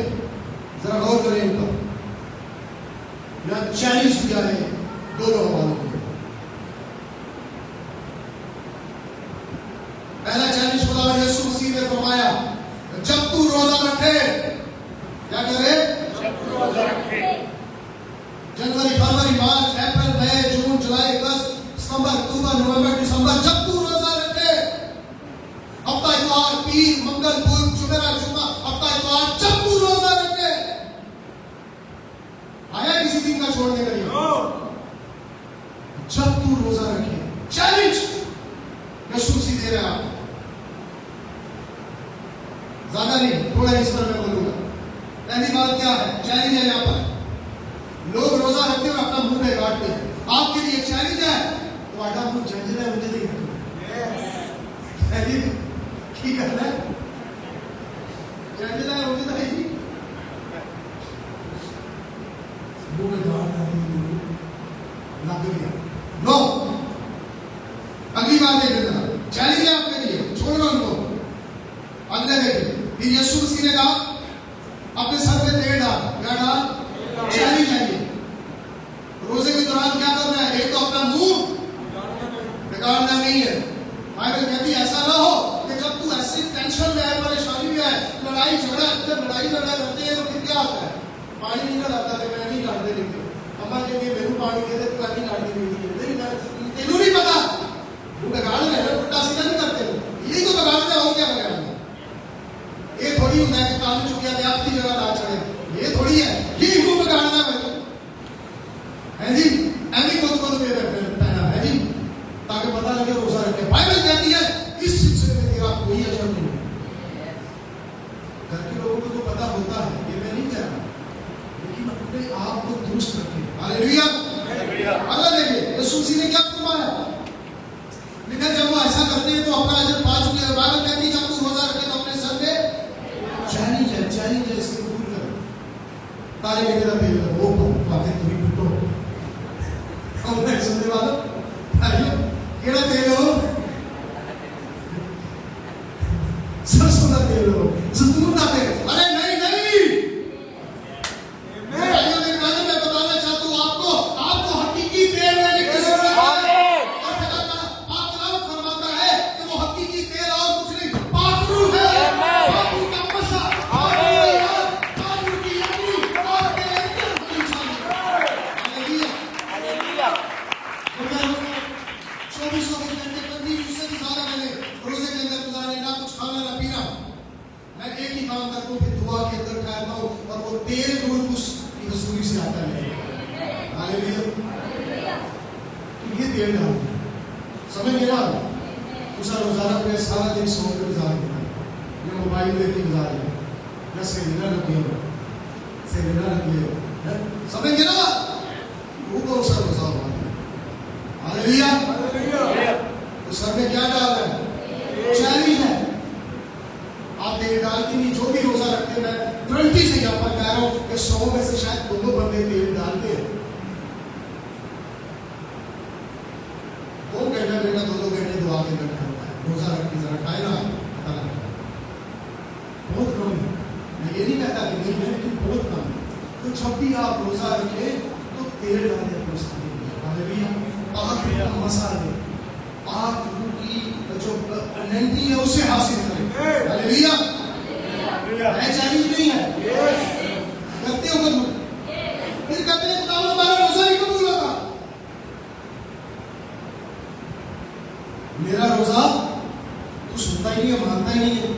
जरा गौर करें इन पर। यहां चैलेंज दिया है दोनों हवालों को। पहला चैलेंज खुदा यीशु मसीह ने फरमाया जब तू रोजा रखे, क्या करे? जब तू रोजा रखे। जनवरी, फरवरी, मार्च, अप्रैल, मई, जून, जुलाई, अगस्त, सितंबर, अक्टूबर, नवंबर, दिसंबर, जब तू रोजा रखे, हफ्ता इतवार, पीर, मंगल, बुध, जुमेरात, जुम्मा, हफ्ता इतवार, जब तू रोजा रखे। आया किसी दिन का छोड़ने का? जब तू रोजा रखे, चैलेंज यीशु मसीह दे रहा है। ज्यादा नहीं, थोड़ा इस पर मैं बोलूंगा। पहली बात क्या है? चैलेंज है यहाँ पर, लोग रोजा रखते हैं और अपना मुंह में काटते हैं। आपके लिए चैलेंज है तो आटा मुंह झंझना है, मुझे नहीं करना। ठीक है ना? झंझना है, मुझे नहीं मुंह में लग गया। नो, अगली बात है चैलेंज है आपके लिए, छोड़ दो उनको। अगले दिन फिर यीशु मसीह ने कहा अपने सर पे तेल डाल। क्या डाल? चैलेंज है ये। रोजे के दौरान क्या करना है? एक तो अपना मुंह बाइबल कहती है ऐसा ना हो कि जब तू ऐसी टेंशन में है, परेशानी में है, लड़ाई झगड़ा, जब लड़ाई झगड़ा करते हैं तो फिर क्या होता है? पानी नहीं लगाता थे, मैं नहीं लाड़ते लेके अम्मा कहती है मेरू पानी दे दे, तू नहीं लाड़ती नहीं, तेनू नहीं पता, तू बिगाड़ ले, उल्टा सीधा नहीं करते, यही तो बिगाड़ते हो क्या बिगाड़? ये थोड़ी होता है कि कानून चुकिया दे आपकी जगह ना चढ़े, ये थोड़ी है, ये क्यों बिगाड़ना है जी? ऐसी खुद खुद में पहना है जी, ताकि पता लगे रोजा रखे। बाइबल कहती है इस सिलसिले में तेरा कोई अजर नहीं है। घर के लोगों को तो पता होता है, ये मैं नहीं कह रहा, लेकिन अपने आप को दुरुस्त रखें। हालेलुया। अल्लाह देखिए यीशु मसीह ने क्या फरमाया, लेकिन जब वो ऐसा करते हैं तो अपना अजर पा चुके हैं। बाइबल कहती है जब तू रोजा रखे तो अपने सर पे चैलेंज है, इसको कबूल कर, तारे मेरे रब है वो बातें थोड़ी पिटो हमने सुनने वाला भाइयों केड़ा तेल हो, सरसों का तेल हो, जैतून का तेल, अरे नहीं नहीं, मैं भाइयों के गाने में बताना चाहता हूँ आपको हकीकी तेल है, किसी को आप फरमाता है कि वो हकीकी तेल और कुछ नहीं, पाकरू है, पाकरू का मसा, पाकरू की अग्नि और तेल होनी चाहिए। हालेलुया। 24 घंटे कंटिन्यू से भी ज्यादा मैंने रोजे के अंदर गुजारे, ना कुछ खाना ना पीना, मैं एक ही काम करता हूँ, फिर दुआ के अंदर ठहरता हूँ और वो तेल जरूर उसकी हजूरी से आता है। हालेलुया। तो ये तेल डाल समझ गया, दूसरा रोजाना फिर सारा दिन सो कर गुजार देना, या मोबाइल लेके गुजार देना, या सेमिनार रखिए, समझ गया ना, वो तो उसका रोजा हुआ। हालेलुया। तो सर में क्या डाल रहे हैं? चैलेंज है। आप तेल डालते नहीं, जो भी रोजा रखते हैं, मैं 20 से यहाँ पर कह रहा हूँ कि 100 में से शायद 2 बंदे तेल डालते हैं। 2 घंटे बेटा 2 घंटे दुआ के अंदर होता है, रोजा रख के जरा खाए ना, पता लगता है बहुत कम है। मैं ये नहीं कहता कि नहीं है, लेकिन बहुत कम है। तो जब भी आप रोजा रखें तो तेल डालें अपने सामने। हालेलुया। पाक मसाले, पाक की जो एनर्जी है उसे हासिल करें। हालेलुया। है चैलेंज नहीं है, करते हो कबूल, फिर कहते हैं खुदा हमारा रोजा ही कबूल होगा। मेरा रोजा तू सुनता ही नहीं है, मानता ही नहीं है।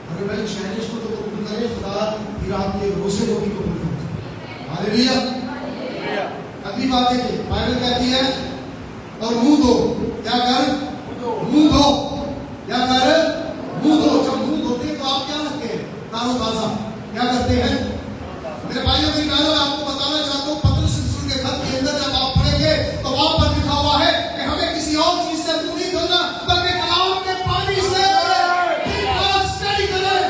अरे भाई चैलेंज को तो कबूल करे, खुदा फिर आपके रोजे को भी कबूल करे। हालेलुया। अगली बात देखिए, बाइबल कहती है और मुंह धो, क्या कर? मुंह धो, क्या कर? मुंह धो। जब मुंह धोते हैं तो आप क्या रखते हैं? तारो ताजा क्या करते हैं? मेरे भाइयों की बहनों, मैं आपको बताना चाहता हूँ, पतरस रसूल के खत के अंदर जब आप पढ़ेंगे तो वहां पर लिखा हुआ है कि हमें किसी और चीज से मुंह नहीं धोना, बल्कि कलाम के पानी से स्टडी करें,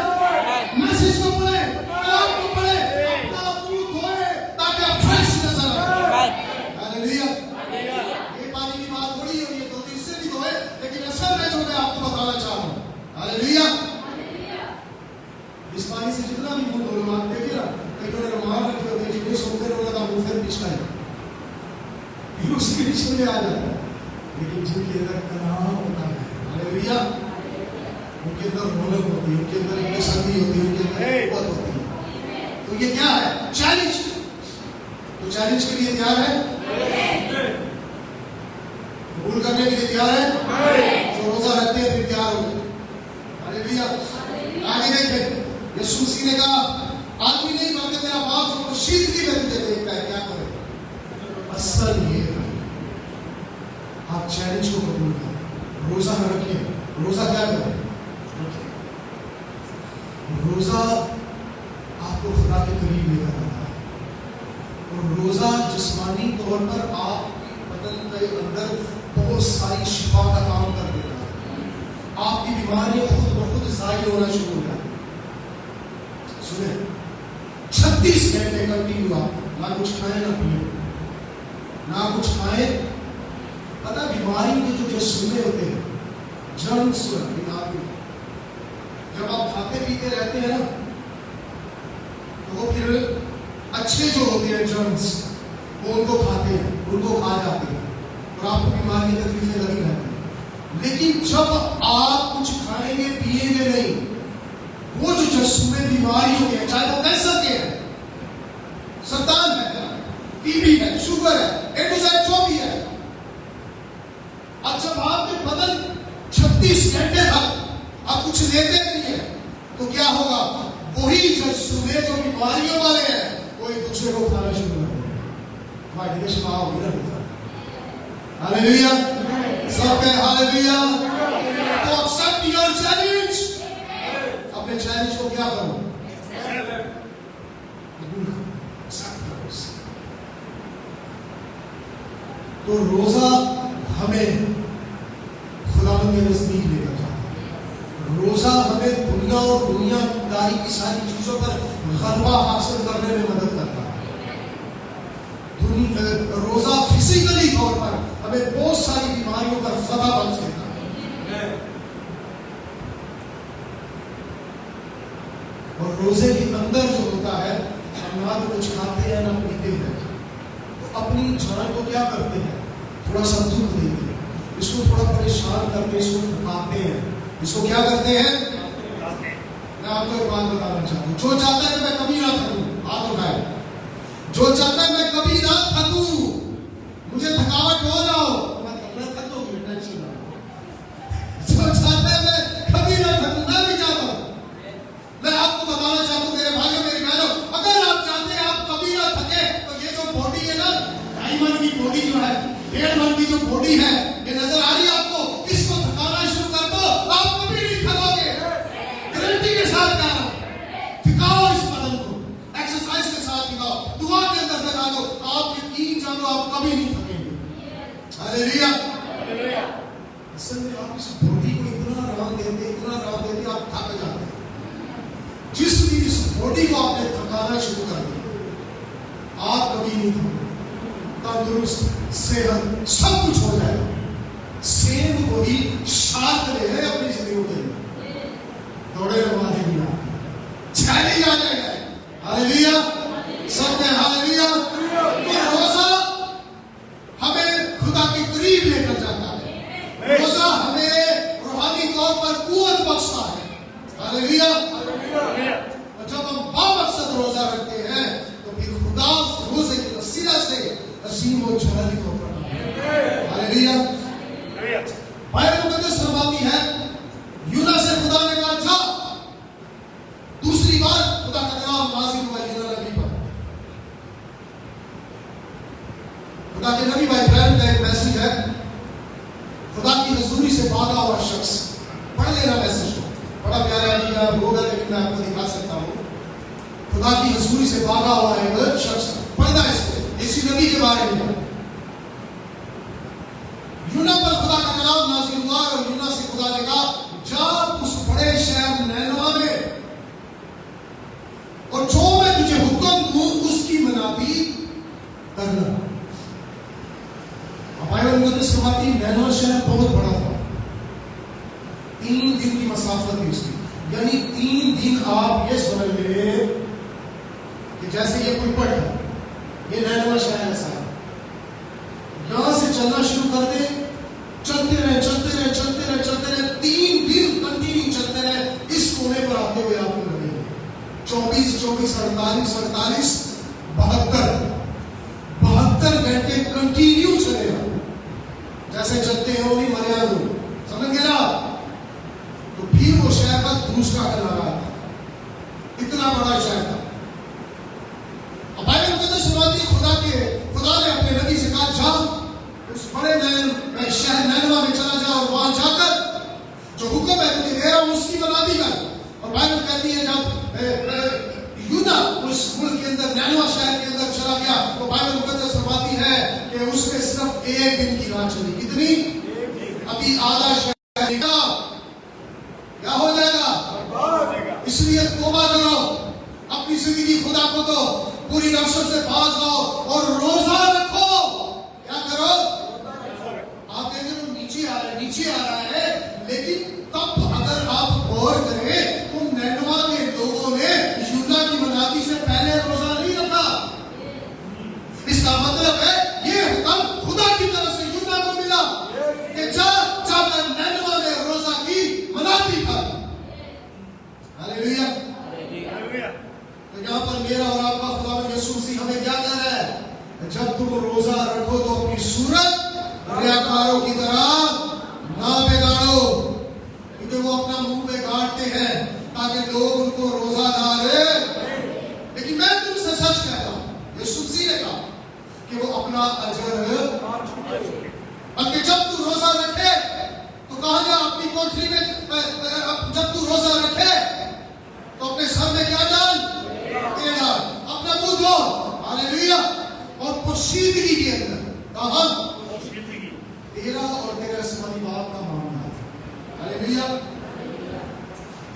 मैसेज को पढ़े, कलाम को पढ़े, अपना मुंह धोए ताकि आप फ्रेश नजर आए। हालेलुया। ये पानी की बात थोड़ी हो रही है, तो इससे भी धोए, लेकिन असल में जो मैं आपको बताना चाह रहा हूँ, हालेलुया, इस पानी से जितना भी मुंह धो लो, आप देखिए ना, कई लोग रुमाल रखे होते हैं, जिन्हें सोते रहोगे तो मुंह फिर पिछला है, फिर उसके पीछे में आ जाता है, लेकिन जिनके अंदर तनाव होता है, हालेलुया, उनके अंदर रौनक होती है, उनके अंदर एक शांति होती है, उनके अंदर कुव्वत होती है। तो ये क्या है? चैलेंज। तो चैलेंज के लिए तैयार है? कबूल करने के लिए तैयार है? जो रोजा रखते हैं फिर तैयार हो। हालेलुया। आगे देखें, यीशु मसीह ने कहा आदमी नहीं बल्कि मेरा बाप जो मुर्शीदगी में तुझे देखता है, क्या करे? असल ये आप चैलेंज को कबूल करें, रोजा न रखिए। रोजा क्या करें? रोजा आपको खुदा के करीब लेकर आता है, और रोजा जिस्मानी तौर पर आपकी बदन के अंदर बहुत सारी शिफा का काम कर देता है। आपकी बीमारियां खुद ब खुद जाहिर होना शुरू हो जाती। सुने, 36 घंटे कंटिन्यू आप ना कुछ खाए ना पिए, ना कुछ खाए। पता बीमारी के जो जसूले होते हैं, जर्म्स दिमाग में, जब आप खाते पीते रहते हैं ना, तो वो फिर अच्छे जो होते हैं जर्म्स, वो उनको खाते हैं, उनको खा जाते हैं, और आपको बीमारी की तकलीफें लगी रहती हैं। लेकिन जब आप कुछ खाएंगे पिएंगे नहीं, वो जो जिस्म में बीमारियों के, चाहे वो कैंसर के है, सरतान है, टीबी है, शुगर है, ए टू जेड जो भी है, अब जब आपके बदन 36 घंटे तक आप कुछ लेते नहीं है, तो क्या होगा? वही जिस्म जो बीमारियों वाले हैं वो एक दूसरे को खाना शुरू कर देंगे। हमारे देश में आओ इधर हालेलुया, सब कहे हालेलुया। तो एक्सेप्ट योर चैलेंज, अपने चैलेंज को क्या करो? तो रोजा हमें खुदावंद के नजदीक लेकर जाता है। रोजा हमें दुनिया और दुनियादारी की सारी चीजों पर गलबा हासिल करने में मदद करता है। रोजा फिजिकली तौर पर हमें बहुत सारी बीमारियों पर फतह बख्श देता है। और रोजे के अंदर जो होता है, हम ना तो कुछ खाते हैं ना पीते हैं, तो अपनी जान को क्या करते हैं? थोड़ा सा दुख देते हैं, इसको थोड़ा परेशान करके इसको थकाते हैं। इसको क्या करते हैं? मैं आपको एक बात बताना चाहता हूँ, जो चाहता है कि मैं कभी ना थकूं, हाथ उठाए। जो चाहता है मैं कभी ना थकूं, मुझे थकावट हो ना हो, मैं थकूंगी, टेंशन ना हो। जो चाहता है मैं कभी ना थकूं, मैं भी चाहता हूं। मैं आपको बताना चाहता हूं मेरे भाइयों मेरी बहनों, अगर आप चाहते हैं आप कभी ना थके, तो ये जो बॉडी है ना, 2.5 मन की बॉडी जो है, 1.5 मन की जो बॉडी है, ये नजर आ रही है आपको, इसको थकाना शुरू कर दो, आप कभी नहीं थकोगे। गारंटी के साथ कह रहा हूं, थकाओ इस बदन को, एक्सरसाइज के साथ थकाओ, दुआ के अंदर थका दो, आप यकीन जानो आप कभी नहीं थकेंगे। हालेलुया। असल में आप इस बॉडी को इतना आराम देते, इतना आराम देते, आप थक जाते हैं। जिस दिन इस बॉडी को आपने थकाना शुरू कर दिया, आप कभी नहीं थकोगे। तंदुरुस्त, सेहत, सब कुछ हो जाएगा। सेम वही शार्क ले है अपनी जिंदगी के लिए, दौड़े रवाने भी आ चैलेंज आ जाएगा। हालेलुया, सब में हालेलुया। तो रोजा हमें खुदा के करीब लेकर जाता है, रोजा हमें रूहानी तौर पर कुव्वत बख्शता है। हालेलुया। और जब हम बामकसद रोजा रखते हैं, तो फिर खुदा रोजे की वसीला से अजीम और जलाली को प्रकट। हालेलुया। बाइबल मुकद्दस फरमाती है, यूना से खुदा ने कहा जा। दूसरी बार खुदा का कलाम नाज़िल हुआ यूना नबी पर। खुदा के नबी भाई इब्राहिम का एक मैसेज है, खुदा की हजूरी से भागा हुआ शख्स। पढ़ लेना मैसेज को, बड़ा प्यारा लिखा होगा, लेकिन मैं आपको दिखा सकता हूँ। खुदा की हजूरी से भागा हुआ एक शख्स, पढ़ना इसको, इसी नबी के बारे में। यूना पर खुदा का कलाम नाज़िल हुआ और यूना से खुदा ने कहा जा उस बड़े शहर नैनवा में, और जो मैं तुझे हुक्म दूं उसकी मनाबी करना। बाइबल मुकद्दस कहती है नैनवा शहर बहुत बड़ा था, 3 दिन की मसाफत थी उसकी, यानी 3 दिन आप ये समझ ले कि जैसे ये कोई पट है, ये नैनवा शहर ऐसा है। यहां से चलना शुरू कर दे, चलते रहे चलते रहे चलते रहे चलते रहे, 3 दिन कंटिन्यू चलते रहे, इस कोने पर आते हुए आपको लगेंगे 24 24 48 48 72 घंटे कंटिन्यू चलेगा। जैसे चलते हैं वो नहीं मर्यादा दो, समझ गए ना? तो फिर वो शहर का दूसरा लगा, इतना बड़ा शहर था। अब बाइबल मुकद्दस फरमाती है खुदा ने अपने नबी से कहा जा उस बड़े शहर नैनवा में चला जा और वहां जाकर जो हुक्म है तुझे दे रहा हूं उसकी मनादी कर। और बाइबल कहती है जब यूना उस मुल्क के अंदर नैनवा शहर के अंदर चला गया, तो बाइबल मुकद्दस फरमाती है कि उसने सिर्फ 1 दिन की राह चली। कितनी? अभी आधा शहर क्या हो जाएगा। इसलिए तौबा करो, अपनी जिंदगी खुदा को दो, पूरी नफ्सों से बाज आओ और रोजा रखो। क्या करो? आप देखें वो नीचे आ रहा है, लेकिन तब अगर आप गौर करें तो नैनवा के लोगों ने यूना की मनादी से पहले रोजा नहीं रखा। इसका मतलब है ये हुक्म खुदा की तरफ से यूना को मिला कि जा जब तुम रोजा रखो तो अपनी सूरत रियाकारों की तरह ना बिगाड़ो, क्योंकि वो अपना मुंह बिगाड़ते हैं ताकि लोग उनको रोजादार, लेकिन मैं तुमसे सच कहता हूं, यीशु मसीह ने कहा कि वो अपना अजर, बल्कि जब तू रोजा रखे तो कहा जा अपनी कोठरी में, जब तू रोजा रखे तो अपने सर में क्या डाल, तेल डाल, अपना मुंह धो, हालेलुया, और पोशीदगी के अंदर कहा तेरा और तेरे आसमानी बाप का मामला है, हालेलुया।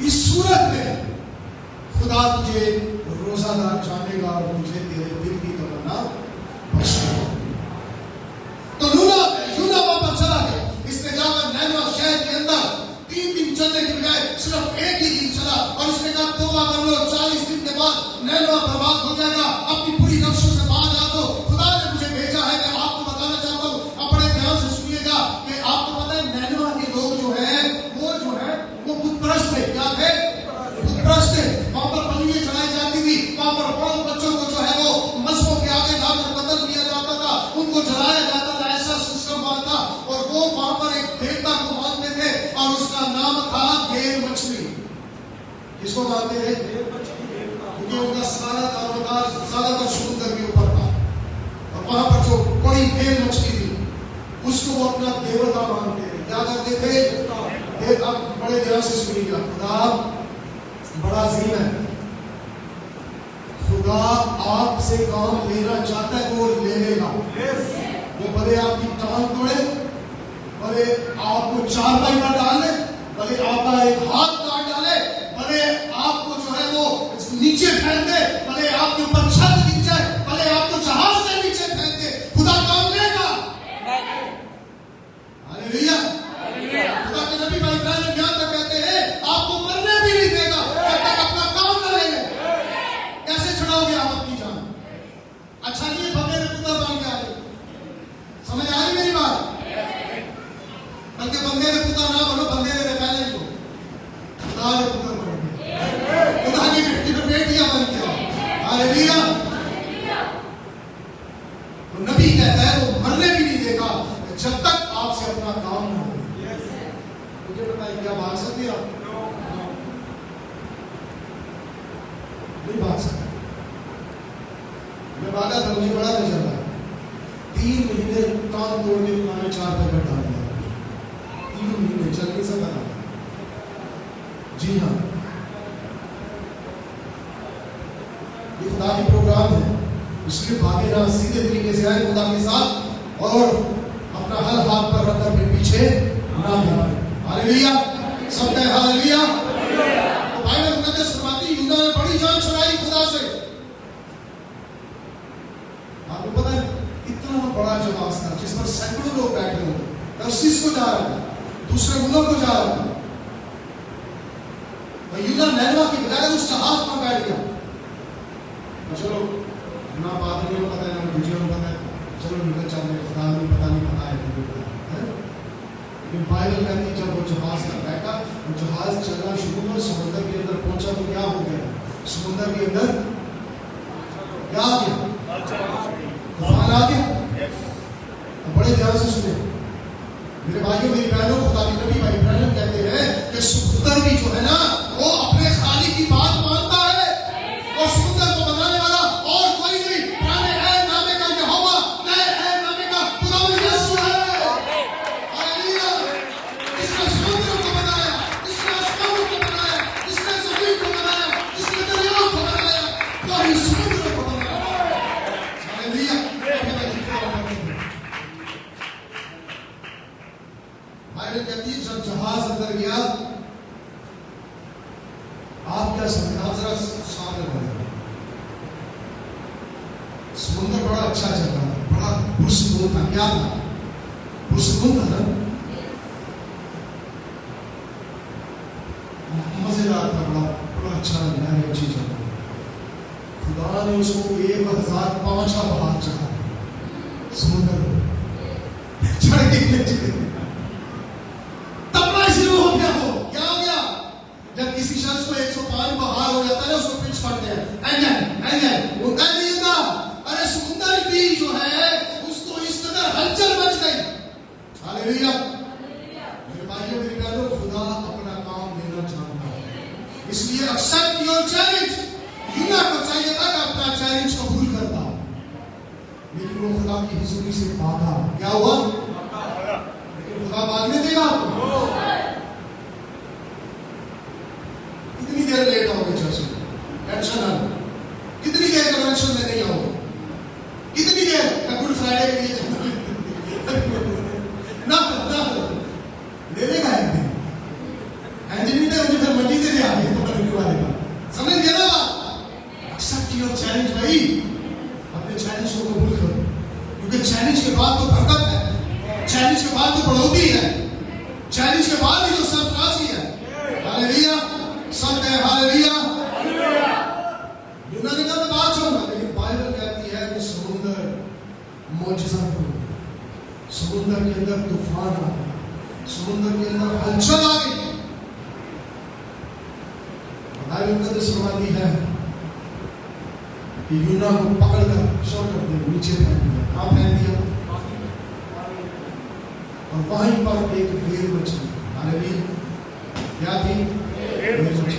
इस सूरत में खुदा तुझे रोजादार जानेगा और तुझे तेरे दिल की तमन्ना बख्शेगा। तो यूना वापस चला गया, इसने जाकर नैनवा शहर के अंदर 3 दिन चलने के बजाय सिर्फ एक ही दिन चला और इसने कहा तौबा कर लो, 40 दिन के बाद नैनवा बर्बाद हो जाएगा, अपनी पूरी नफ्सों से बाहर आ दो। खुदा ने मुझे भेजा है कि आपको बताना चाहता हूँ, अपने ध्यान से सुनिएगा कि आपको पता है नैनवा के लोग जो है वो बुतप्रस्त थे। क्या थे? बुतप्रस्त थे। वहां पर बलियां चढ़ाई जाती थी, वहां पर बड़े बच्चों को जो है वो मस्जिदों के आगे लाकर कत्ल किया जाता था, उनको जलाया जाता था, ऐसा सिस्टम वहां था। और वो वहां पर एक देवता को मानते थे और उसका नाम था घेर मछली। किसको मानते थे? क्योंकि उनका सारा कारोबार ज्यादातर समुद्र के ऊपर था और वहां पर जो बड़ी घेर मछली थी उसको वो अपना देवता मानते थे। क्या करते थे? अब बड़े ध्यान से सुनिएगा, खुदा बड़ा अजीम है। खुदा आपसे काम लेना चाहता है, वो ले लेगा। वो भले आपकी टांग तोड़े, भले आपको चारपाई पर डाले, भले आपका एक हाथ काट डाले, भले आपको जो है वो नीचे फेंक दे, भले आपके ऊपर छत गिर जाए, भले आपको जहाज से नीचे फेंक दे, खुदा काम लेगा। हालेलुया। खुदा के नबी भाई इब्राहिम यहाँ तक कहते हैं आपको मरने भी नहीं देगा जब तक अपना काम न ले। कैसे छुड़ाओगे आप अपनी जान? अच्छा ये बंदे ने पुत्र बन के आ गए, समझ आ रही मेरी बात? बल्कि बंदे ने पुत्र ना बनो, बंदे ने पहले ही हो, खुदा ने पुत्र बन गए, खुदा की बेटी में बेटियां बन गया। हालेलुया। तो नबी कहता है वो मरने भी नहीं देगा जब तक आपसे अपना काम न हो। मुझे बताइए क्या भाग सकते आप? नहीं भाग सकते। मैं भागा था, मुझे बड़ा नजर आया, 3 महीने काम तोड़ के दुकान 4 पैकेट डाल दिया, 3 महीने चल नहीं सकता। जी हाँ, ये खुदा की प्रोग्राम है, इसलिए भागे ना, सीधे तरीके से आए खुदा के साथ और अपना हर हाथ पर रखकर फिर पीछे ना जाए। हालेलुया। सब कहे हालेलुया। तो भाई ने मुकद्दस फरमाती यूना ने बड़ी जान छुड़ाई खुदा से। आपको पता है इतना बड़ा जहाज था जिस पर सैकड़ों लोग बैठे हुए, तरसीस को जा रहा था, दूसरे मुल्कों को जा रहा था, तो यूना नैनवा की बजाय उस जहाज पर बैठ गया। चलो ना पादरियों को पता है ना दूसरों को पता है, चलो निकल चलते, खुदा नहीं पता है। लेकिन बाइबल कहती है जब वो जहाज पर बैठा, वो जहाज चलना शुरू हुआ, समुद्र के अंदर पहुंचा तो क्या हो गया? समुद्र के अंदर क्या आ गया? तूफान आ गया। तो बड़े ध्यान से सुने मेरे भाइयों मेरी बहनों, खुदा के नबी भाई इब्राहिम कहते हैं कि समुद्र भी जो है ना वो अपने खाली की बात मानता है, और समुद्र को बनाने वाला और कोई नहीं, पुराने ऐ नामे का यहोवा, नए ऐ नामे का खुदावंद यीशु है। हालेलुया। इसने समुद्र को बनाया, इसने आसमानों को बनाया, इसने जमीन को बनाया, इसने दरियाओं को बनाया, वही समुद्र को बनाया। हालेलुया। बाइबल कहती है जब जहाज अंदर गया, आप क्या समझे? आप जरा शामिल हो। समुद्र बड़ा अच्छा चल रहा था, बड़ा पुरसकून था। क्या था? पुरसकून था ना, मजेदार था, बड़ा अच्छा लहरें अच्छी चल रही। खुदा ने उसको 1005 बहार चढ़ा समुद्र चढ़ के तब शुरू हो गया। वो क्या हो गया? जब किसी शख्स को 105 बहार हो जाता है उसको पिच पड़ते हैं, एंजल एंजल होता नहीं होता। अरे समुद्र भी जो है लेकिन वो खुदा की हुजूरी से भागा। क्या हुआ? लेकिन खुदा भागने देगा आपको? कितनी देर लेट आओगे चर्च में? टेंशन ना लो। कितनी देर कन्वेंशन में नहीं आओगे? कितनी देर गुड फ्राइडे के लिए ना ले लेगा एक दिन। मुझे फिर मंडी दे दिया आगे तो करने वाले का समझ गया ना? एक्सेप्ट योर चैलेंज भाई, अपने चैलेंज को कबूल करो, क्योंकि चैलेंज के बाद तो बरकत है, चैलेंज के बाद तो बढ़ोतरी है, चैलेंज के बाद ही तो सरफराजी है। हालेलुया, सब कहे हालेलुया। यूनानी का मैं बात करूंगा, लेकिन बाइबल कहती है कि समुद्र मौजज़ा हो, समुद्र के अंदर तूफान आ गया, समुद्र के अंदर हलचल आ गई। बाइबल मुकद्दस फरमाती है कि यूना को पकड़कर शॉट कर दिया, नीचे फेंक दिया। कहाँ फेंक दिया? और वहीं पर एक वेल मछली, हालेलुया, क्या थी? वेल मछली,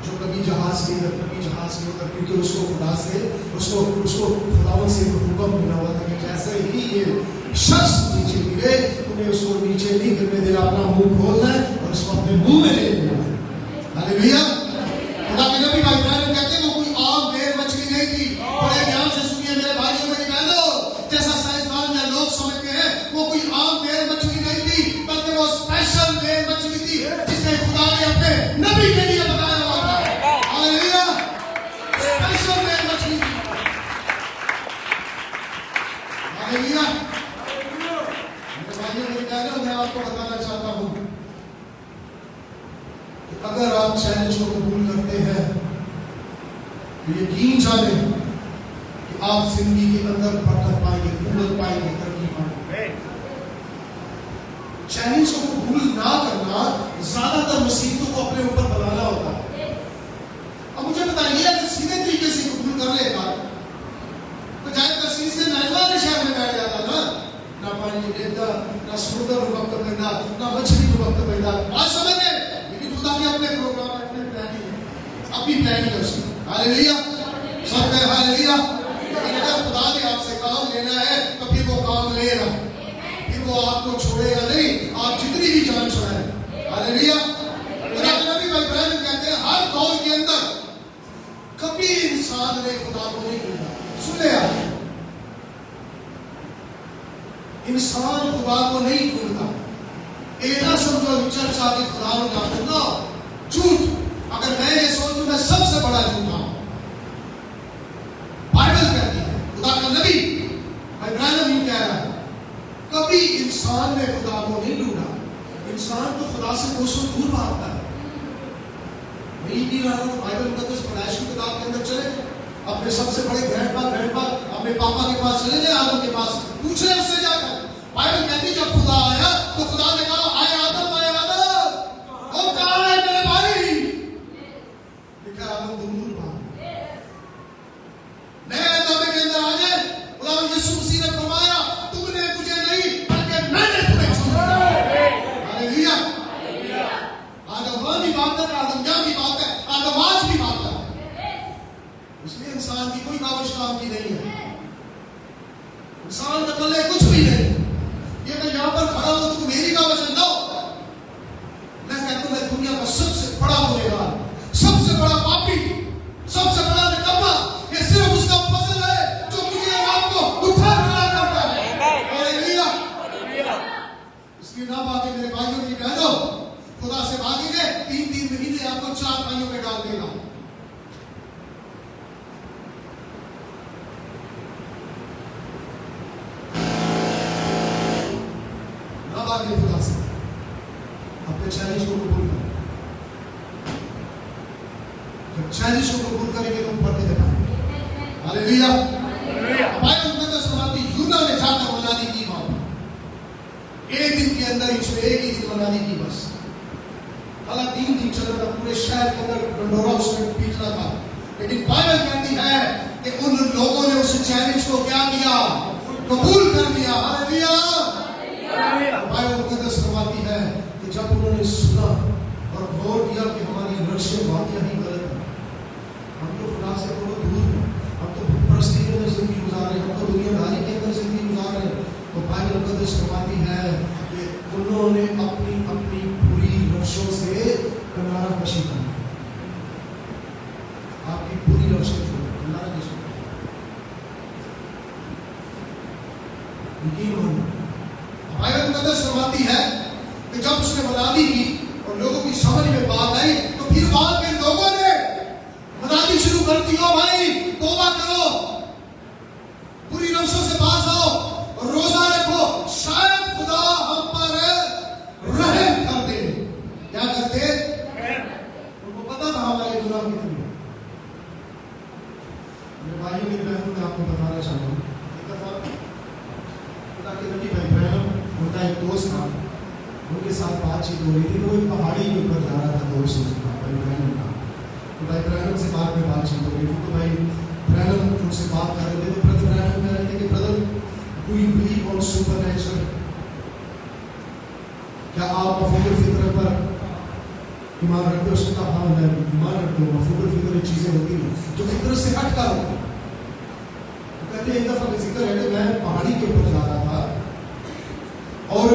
जो कभी जहाज के अंदर, कभी जहाज के अंदर, क्योंकि उसको खुदा से उसको खुदावन से हुक्म मिला हुआ था कि जैसे ही ये शख्स नीचे गिरे, तुम्हें उसको नीचे नहीं गिरने देना, अपना मुंह खोलना है और उसको अपने मुंह में ले लेना। हालेलुया। खुदा के नबी भाई इब्राहिम कहते हैं वो कोई आम वेल मछली नहीं थी। बड़े ध्यान से सुनिए मेरे भाइयों, मेरी बहनों, जैसा साइंसदान या लोग समझते हैं वो कोई आम वेल मछली नहीं थी, बल्कि वो स्पेशल वेल मछली थी जिसे खुदा ने अपने नबी के लिए बनाया हुआ था। हालेलुया, स्पेशल वेल मछली थी। हालेलुया। मेरे भाइयों, मेरी बहनों, मैं आपको बताना चाहता हूँ कि अगर आप चैलेंज को कबूल करते हैं तो यकीन जाने कि आप जिंदगी के अंदर बरकत पाएंगे, कूद पाएंगे, तरक्की पाएंगे। चैलेंज को कबूल ना करना ज्यादातर मुसीबतों को अपने ऊपर बनाना होता है। अब मुझे बताइए, अगर सीधे तरीके से कबूल कर लेगा तो जाए तस्वीर से नैनवा के शहर में बैठ जाता ना पानी देता, ना समुद्र में वक्त पैदा, ना मछली में वक्त पैदा। आज समझ गए? लेकिन खुदा के अपने प्रोग्राम, अपने प्लानिंग है, अपनी प्लानिंग है उसकी। हालेलुया, सब कहे हालेलुया। अगर खुदा ने आपसे काम लेना है तो फिर वो काम लेगा, फिर वो आपको छोड़ेगा नहीं, आप जितनी भी जान छुड़ाए। हालेलुया। खुदा के नबी भाई इब्राहिम कहते हैं हर दौर के अंदर कभी इंसान ने खुदा को नहीं ढूंढा। सुन ले आप, इंसान खुदा को नहीं ढूंढता। ऐसा समझो चर्चा के खुदा को ना ढूंढना झूठ। अगर मैं ये सोचूं मैं सबसे बड़ा झूठा हूं, बाइबल कहती है, खुदा का नबी इब्राहिम यूं कह रहा है, कभी इंसान ने खुदा को नहीं ढूंढा। इंसान तो खुदा से कोसों दूर भागता है। मैं ये रहा हूं, बाइबल मुकद्दस पैदाइश की किताब के अंदर चले, अपने सबसे बड़े ग्रैंडपा अपने पापा के पास चले जाए, आदम के पास पूछ रहे उससे जाकर। बाइबल कहती है जब खुदा आया तो खुदा ने कहा आए आदम, वो कहां है मेरे भाई? लिखा आदम दूर भाग, नए दावे के अंदर आ जाए। खुदा यीशु मसीह ने फरमाया तुमने मुझे नहीं बल्कि मैंने तुम्हें चुना। हालेलुया। आदम वह भी बात है, आदम यह भी बात है, आदम आज भी बात है। इसलिए इंसान की कोई काविश काम की नहीं है। इंसान का कल कुछ भी नहीं। ये मैं यहां पर खड़ा हूं तो मेरी काविश लो। मैं कहता हूं दुनिया का सबसे बड़ा गुनहगार, सबसे बड़ा पापी, सबसे बड़ा निकम्मा ये सिर्फ उसका फजल है जो मुझे आपको उठा खड़ा करता है। हालेलुया। इसलिए ना भागे मेरे भाइयों, मेरी बहनों, खुदा से भागेंगे 3-3 महीने आपको 4 भाइयों में डाल देगा। खुदा से अपने चैलेंज को कबूल करें। जब चैलेंज को कबूल करेंगे तो ऊपर नहीं दिखाएंगे। हालेलुया। बाइबल मुकद्दस फरमाती है यूना ने जाकर मनादी की बात, एक दिन के अंदर इसमें एक ही दिन मनादी की बस। हालांकि 3 दिन चल रहा था, पूरे शहर के अंदर डंडोरा उसने पीटना था, लेकिन बाइबल कहती है कि उन लोगों ने उस चैलेंज को क्या किया? कबूल कर लिया। हालेलुया। बाइबल मुकद्दस फरमाती है कि जब उन्होंने सुना और गौर किया कि हमारी लक्ष्य वाकई ही गलत है, हम तो खुदा से बहुत दूर हैं, हम तो परस्ती में जिंदगी गुजार रहे हैं, हम तो दुनियादारी मुकद्दस फरमाती है कि उन्होंने अपनी अपनी बुरी रविशों से किनारा कशी की। आपकी बुरी रविशें जो किनारा कशी बाइबल मुकद्दस फरमाती है कि जब उसने मनादी की और लोगों की समझ में बात आई तो फिर वहां के लोगों ने मनादी शुरू कर दी, ओ भाई तौबा करो, बुरी नफ्सों से बाज आओ और रोजा रखो, शायद खुदा हम पर रहम कर दे। क्या करते? उनको पता था हमारे गुनाह कितने। मेरे भाइयों मेरी बहनों मैं आपको बताना चाहता हूँ, एक दफा खुदा के नबी भाई इब्राहिम, उनका एक दोस्त था, उनके साथ बातचीत हो रही थी। तो एक पहाड़ी के ऊपर जा रहा था दोस्त उसका, भाई इब्राहिम का। तो भाई इब्राहिम से बाद में बातचीत हो रही थी। तो भाई इब्राहिम उनसे बात कर रहे थे। तो ब्रदर इब्राहिम कह रहे थे कि brother do you believe on supernatural? क्या आप मफूल फितरत पर ईमान रखते हो? उसने कहा हाँ मैं ईमान रखता हूँ। मफूल फितरत चीजें होती हैं जो फितरत से हटकर होती हैं। कहते हैं एक दफा का जिक्र है कि मैं पहाड़ी के ऊपर जा रहा था और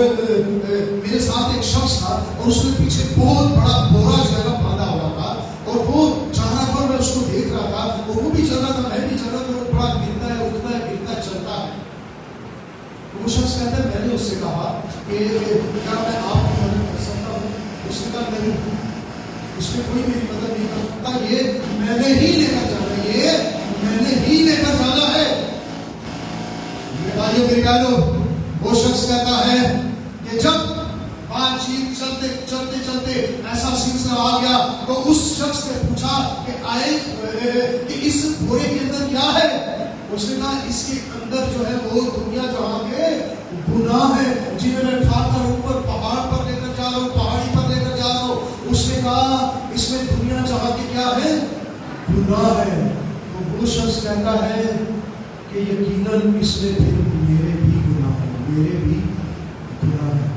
मेरे साथ एक शख्स था और उसने पीछे बहुत बड़ा बोरा जो है ना बांधा हुआ था और वो जा रहा था। मैं उसको देख रहा था और वो भी चल रहा था, मैं भी चल रहा था। वो बड़ा गिरता है, उठता है, गिरता है, चलता है। तो वो शख्स कहता है मैंने उससे कहा कि क्या मैं आपकी मदद कर सकता हूँ? उसने कहा नहीं, उसमें कोई मेरी मदद नहीं कर सकता, ये मैंने ही लेकर जाना है, ये मैंने ही लेकर जाना है। मेरे भाइयों मेरी बहनों, वो शख्स कहता है कि जब बातचीत चलते चलते चलते ऐसा सिलसिला आ गया तो उस शख्स ने पूछा कि आए कि इस बोरे के अंदर क्या है? उसने कहा इसके अंदर जो है वो दुनिया जहां के गुनाह है जिन्हें मैं उठाकर ऊपर पहाड़ पर लेकर जा रहा हूँ, पहाड़ी पर लेकर जा रहा हूँ। उसने कहा इसमें दुनिया जहां के क्या है? गुनाह है। तो वो शख्स कहता है कि यकीनन इसमें फिर मेरे भी गुनाह है, मेरे भी गुनाह है।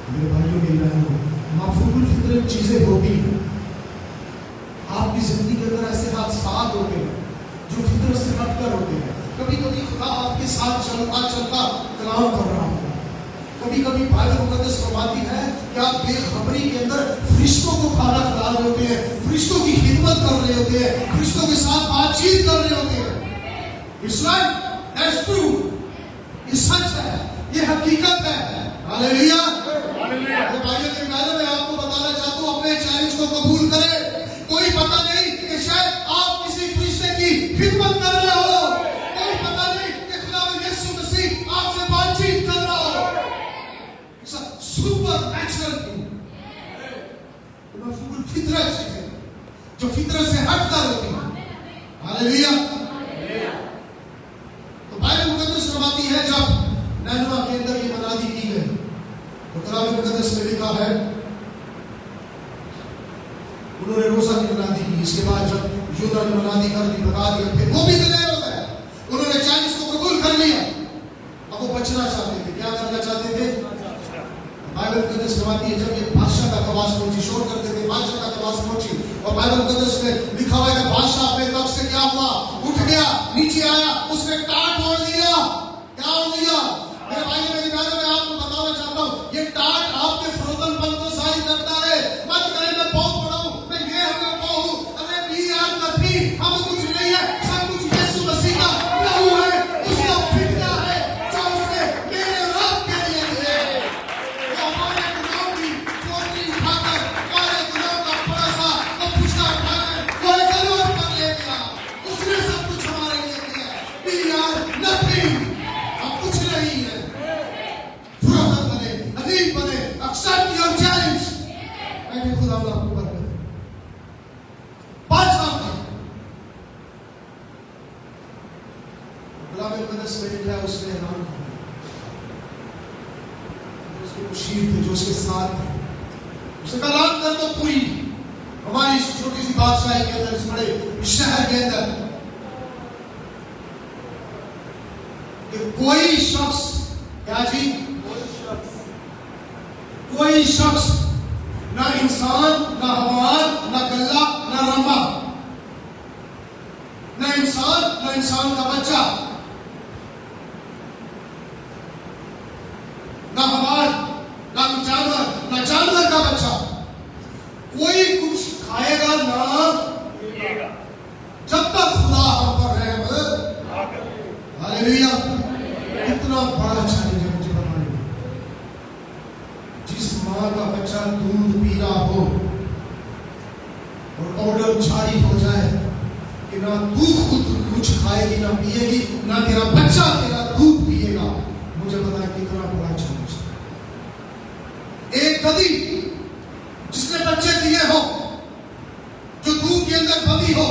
मेरे भाइयों मेरी बहनों, माफूल फितरत चीजें होती हैं। आपकी जिंदगी के अंदर ऐसे हादसात होते हैं जो फितरत से हटकर होते हैं। कभी कभी खुदा आपके साथ चलता चलता कलाम कर रहा होता है। कभी कभी बाइबल मुकद्दस फरमाती है कि आप बेखबरी के अंदर फरिश्तों को खाना खिला रहे होते हैं, फरिश्तों की खिदमत कर रहे होते हैं, फरिश्तों के साथ बातचीत कर रहे होते हैं। It's right, that's true, ये सच है, ये हकीकत है। हालेलुया। तो भाइयों मेरी बहनों, मैं आपको बताना चाहता हूँ अपने चैलेंज को कबूल करें। कोई पता नहीं कि शायद आप किसी फरिश्ते की खिदमत कर रहे हो, कोई पता नहीं कि खुदावंद यीशु मसीह आपसे बातचीत कर रहा हो। It's a supernatural thing, मफूल फितरत चीजें जो फितरत से हटकर होती है। हालेलुया। तो बाइबल मुकद्दस फरमाती है जब नैनवा के अंदर ये मनादी की गई तो कलाम मुकद्दस में लिखा है उन्होंने रोजा की मनादी की। इसके बाद जब यूदा ने मनादी कर दी, बता दिया, फिर वो भी दिलेर हो गया। उन्होंने चैलेंज को कबूल कर लिया। अब वो बचना चाहते थे। क्या करना चाहते थे? बाइबल मुकद्दस फरमाती है जब ये बादशाह तक आवाज पहुंची, शोर करते थे, बादशाह तक आवाज पहुंची और बाइबल मुकद्दस में लिखा हुआ है कि बादशाह अपने तख्त से क्या हुआ? उठ गया, नीचे आया, उसने टाट ओढ़ लिया। क्या ओढ़ लिया? मेरे भाई मेरी बहनों, मैं आपको बताना चाहता हूँ ये टाट आपके फ्रोजनपन को जाहिर करता है। मत करें मैं बहुत बड़ा हूँ, मैं ये हूँ, मैं वो हूँ। अरे वी आर नथिंग, हम कुछ नहीं है, सब कुछ यीशु मसीह का लहू है, उसका फिदया है जो उसने मेरे रब के लिए दिया है। वो हमारे गुनाहों की पोटली उठाकर, हमारे गुनाहों का परासा वो पुछता उठाकर वो एक अलग पर ले गया। उसने सब कुछ हमारे लिए दिया है। वी आर नथिंग, हम कुछ नहीं है। फुरकत बने, अदीब बने, accept your challenge। मैंने खुदा आपको बरकत दे। 5 साल का कलाम मुकद्दस में लिखा है उसने ऐलान किया, उसके मुशीर थे जो उसके साथ थे, उसने कहा ऐलान कर दो पूरी हमारी इस छोटी सी बादशाही के अंदर, इस बड़े शहर के अंदर कि कोई शख्स, क्या जी? कोई शख्स, ना इंसान, ना हवान, ना गल्ला, ना रंबा, ना इंसान का बच्चा, कितना बड़ा चैलेंज है मुझे बताने। जिस माँ का बच्चा दूध पी रहा हो और ऑर्डर जारी हो जाए कि ना तू खुद कुछ खाएगी ना पिएगी, ना तेरा बच्चा तेरा दूध पिएगा, मुझे पता है कितना बड़ा चैलेंज है। एक गधी जिसने बच्चे दिए हो, जो दूध के अंदर बंधी हो,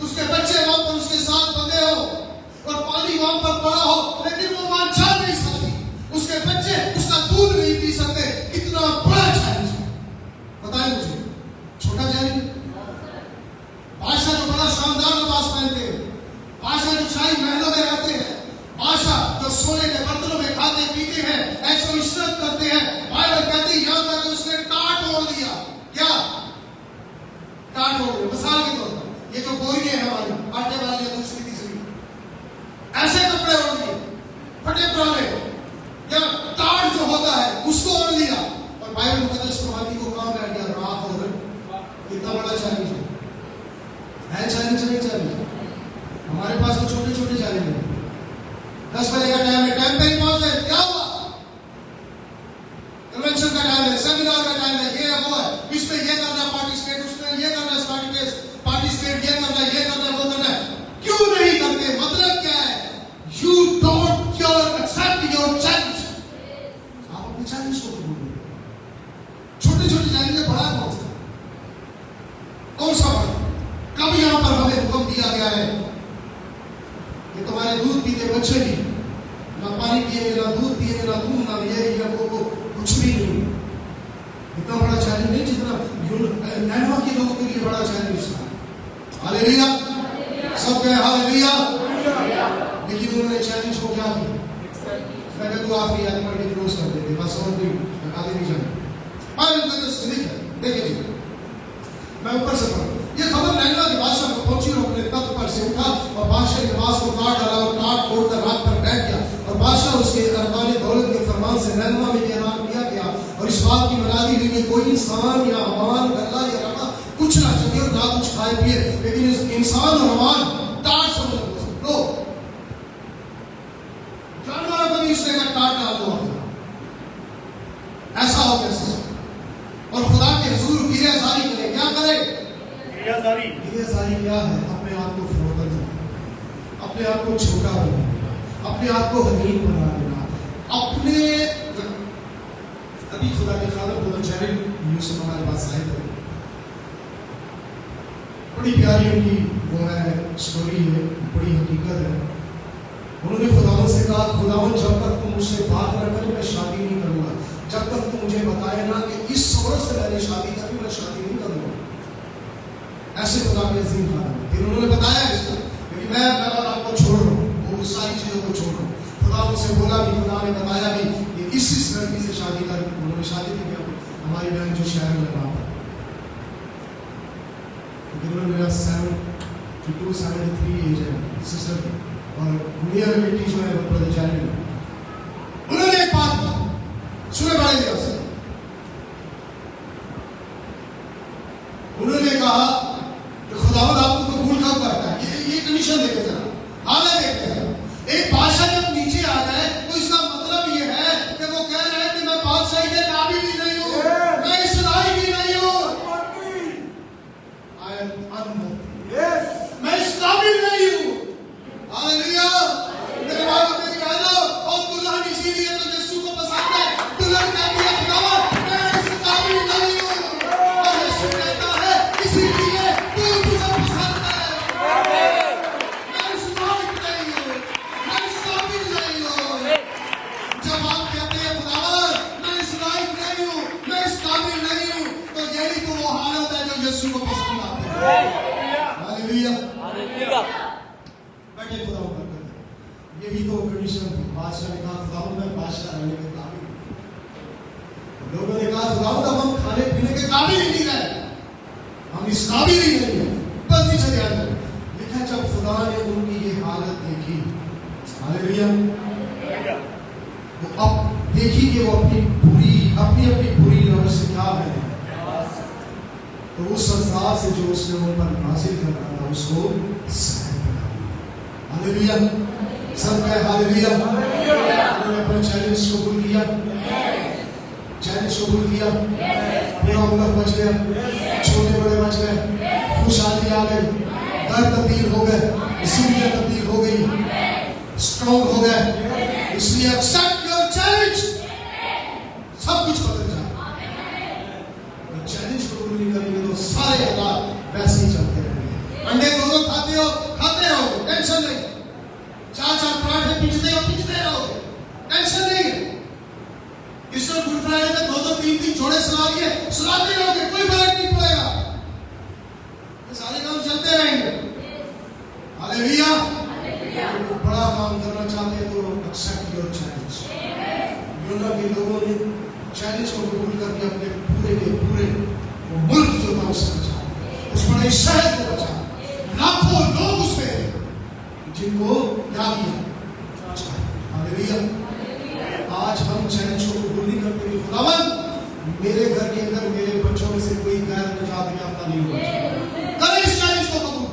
उसके बच्चे वहां पर उसके साथ बंधे हो और पानी वहां पर पड़ा हो, लेकिन वो वहां जा नहीं सकती, उसके बच्चे उसका दूध नहीं पी सकते, कितना बड़ा चैलेंज है बताएं मुझे। छोटा चैलेंज। बादशाह जो बड़ा शानदार लिबास पहनते हैं, बादशाह जो शाही महलों में रहते हैं, बादशाह जो सोने के बर्तनों में खाते पीते हैं, ऐसे इज्जत करते हैं, बाइबल कहती है यहां तक उसने टाट ओढ़ दिया। क्या टाट ओढ़ दिया? मिसाल के तौर पर ये जो बोरियां हैं हमारी आटे वाली या दूसरी तीसरी, ऐसे कपड़े ओढ़ लिए फटे पुराने, या टाट जो होता है उसको ओढ़ लिया, और बाइबल मुकद्दस कुरानी को काम कर दिया राख और कितना बड़ा चैलेंज है चैलेंज नहीं चैलेंज। हमारे पास तो छोटे छोटे चैलेंज हैं। 10 बजे का टाइम है, टाइम पे ही पहुंच गए, क्या हुआ? कन्वेंशन का टाइम है, सेमिनार का टाइम है, ये वो है, इसमें ये करना पार्टिसिपेट, उसमें ये करना पार्टिसिपेट, ये करना वो करना। क्यों नहीं करते? मतलब क्या है? You don't accept your challenge. आप अपने चैलेंज को कबूल करो। छोटे छोटे चैलेंज बड़ा कौन सा बड़ा? कब यहां पर हमें हुक्म दिया गया है कि तुम्हारे दूध पीते बच्चे भी ना पानी पिएंगे, ना दूध पिएंगे, ना दूध, ना ये वो कुछ भी नहीं। इतना बड़ा चैलेंज नहीं जितना नैनवा के लोगों के लिए बड़ा चैलेंज था। हालेलुया, सब कहे हालेलुया। लेकिन उन्होंने चैलेंज को क्या किया? मैं कहता हूं आखिरी आयत पढ़ के क्लोज कर देते, बस और भी आगे नहीं जाए। देखिए जी, मैं ऊपर से पढ़, ये खबर नैनवा के बादशाह को पहुंची और अपने तख्त पर से उठा और बादशाह के लिबास को काट डाला और टाट तोड़कर रात पर बैठ गया। और बादशाह उसके अरकान दौलत के फरमान से नैनवा में ऐलान किया गया और इस बात की मनादी हुई कि कोई इंसान या हवान गल्ला या रवा कुछ ना चखे और ना कुछ खाए पिए, लेकिन इस इंसान और हवान टाट समझ लो, जानवरों को भी इसने का टाट डाल दो, ऐसा हो कैसे? और खुदा के हुजूर गिरहजारी करे, क्या करे? गिरहजारी क्या है? अपने आप को फरोख्त करना, अपने आप को छोटा बनाना, अपने आप को हकीम बना देना, अपने अभी खुदा के खादम को चैलेंज यूसुफ हमारे पास आए थे, बड़ी प्यारी उनकी वो है स्टोरी है, बड़ी हकीकत है। उन्होंने खुदावन से कहा, खुदावन जब तक तुम मुझसे बात न करे मैं शादी नहीं करूंगा, जब तक तुम मुझे बताए ना कि इस औरत से मैंने शादी करी, मैं शादी नहीं करूंगा। ऐसे खुदा के अजीम खाना। फिर उन्होंने बताया इसको, क्योंकि मैं आपको छोड़ रहा हूँ, वो सारी चीजों को छोड़ रहा हूँ। खुदा मुझसे बोला भी, खुदा ने बताया भी कि इस लड़की से शादी कर। उन्होंने शादी की हमारी बहन जो शहर में वहां पर, क्योंकि उन्होंने मेरा 72-73 एज है सिस्टर, और दुनिया में बेटी जो है वो ब्रदर जाने। उन्होंने एक बात सुने बड़े दिया से, उन्होंने कहा कि खुदावंद आपको कबूल कब करता है? ये कंडीशन देखे जरा, हालत देखते हैं। एक बादशाह जब नीचे आ जाए तो इसका मतलब ये है कि वो कह रहा है कि मैं बादशाही के काबिल ही नहीं हूं, मैं इस लायक ही नहीं हूं, आई एम अनवर्दी, मैं इस काबिल नहीं हूं। हालेलुया। मेरे भाई को कह दो, और दुल्हन इसीलिए तो यीशु को पसंद है। दुल्हन कहती है खुदावंद मैं इस काबिल नहीं हूं, और यीशु कहता है इसीलिए तू मुझे पसंद है। मैं इस लायक नहीं हूं, मैं इस काबिल नहीं हूं। जब आप कहते हैं खुदावंद मैं इस लायक नहीं हूं, मैं इस काबिल नहीं हूं, तो यही तो वो हालत है जो यीशु को पसंद आती है। हालेलुया। बैठे खुदावंद बरकत दे। यही तो कंडीशन थी। बादशाह ने कहा खुदावंद मैं बादशाह रहने के काबिल हूं। लोगों ने कहा खुदावंद अब हम खाने पीने के काबिल ही नहीं रहे, हम इस काबिल ही नहीं है, बस नीचे ध्यान दें। लिखा जब खुदा ने उनकी ये हालत देखी, हालेलुया, वो अब देखी कि वो अपनी बुरी नजर से क्या है, तो उस संसार से जो उसने उन पर नाज़िल कर रहा था उसको सहन बना दिया। हालेलुया, सब कहे हालेलुया। उन्होंने अपना चैलेंज कबूल किया, चैलेंज कबूल किया, पूरा मुल्क बच गया, छोटे बड़े बच गए, खुशहाली आ गई, घर तब्दील हो गए, जिंदगी तब्दील हो गई, स्ट्रॉन्ग हो गए। इसलिए एक्सेप्ट योर चैलेंज, सब कुछ बदल जाए। चैलेंज कबूल नहीं करेंगे तो सारे हालात वैसे ही चलते रहेंगे। अंडे दोनों खाते हो, टेंशन नहीं। चार पराठे पिचते रहोगे, टेंशन नहीं है। ईस्टर गुड फ्राइडे में 2-3 जोड़े सुलाते रहोगे, कोई फर्क नहीं पड़ेगा, ये सारे काम चलते रहेंगे। हालेलुया। बड़ा काम करना चाहते हैं तो एक्सेप्ट योर चैलेंज। यूना के लोगों ने चैलेंज को कबूल करके अपने पूरे के पूरे वो मुल्क जो था उससे बचा, उस बड़े शहर को बचा, लाखों लोग उसमें जिनको क्या किया। हालेलुया। आज हम चैलेंज को कबूल नहीं करते कि खुदावन मेरे घर के अंदर मेरे बच्चों में से कोई गैर निजात याफ्ता नहीं होगा। करें इस चैलेंज को कबूल,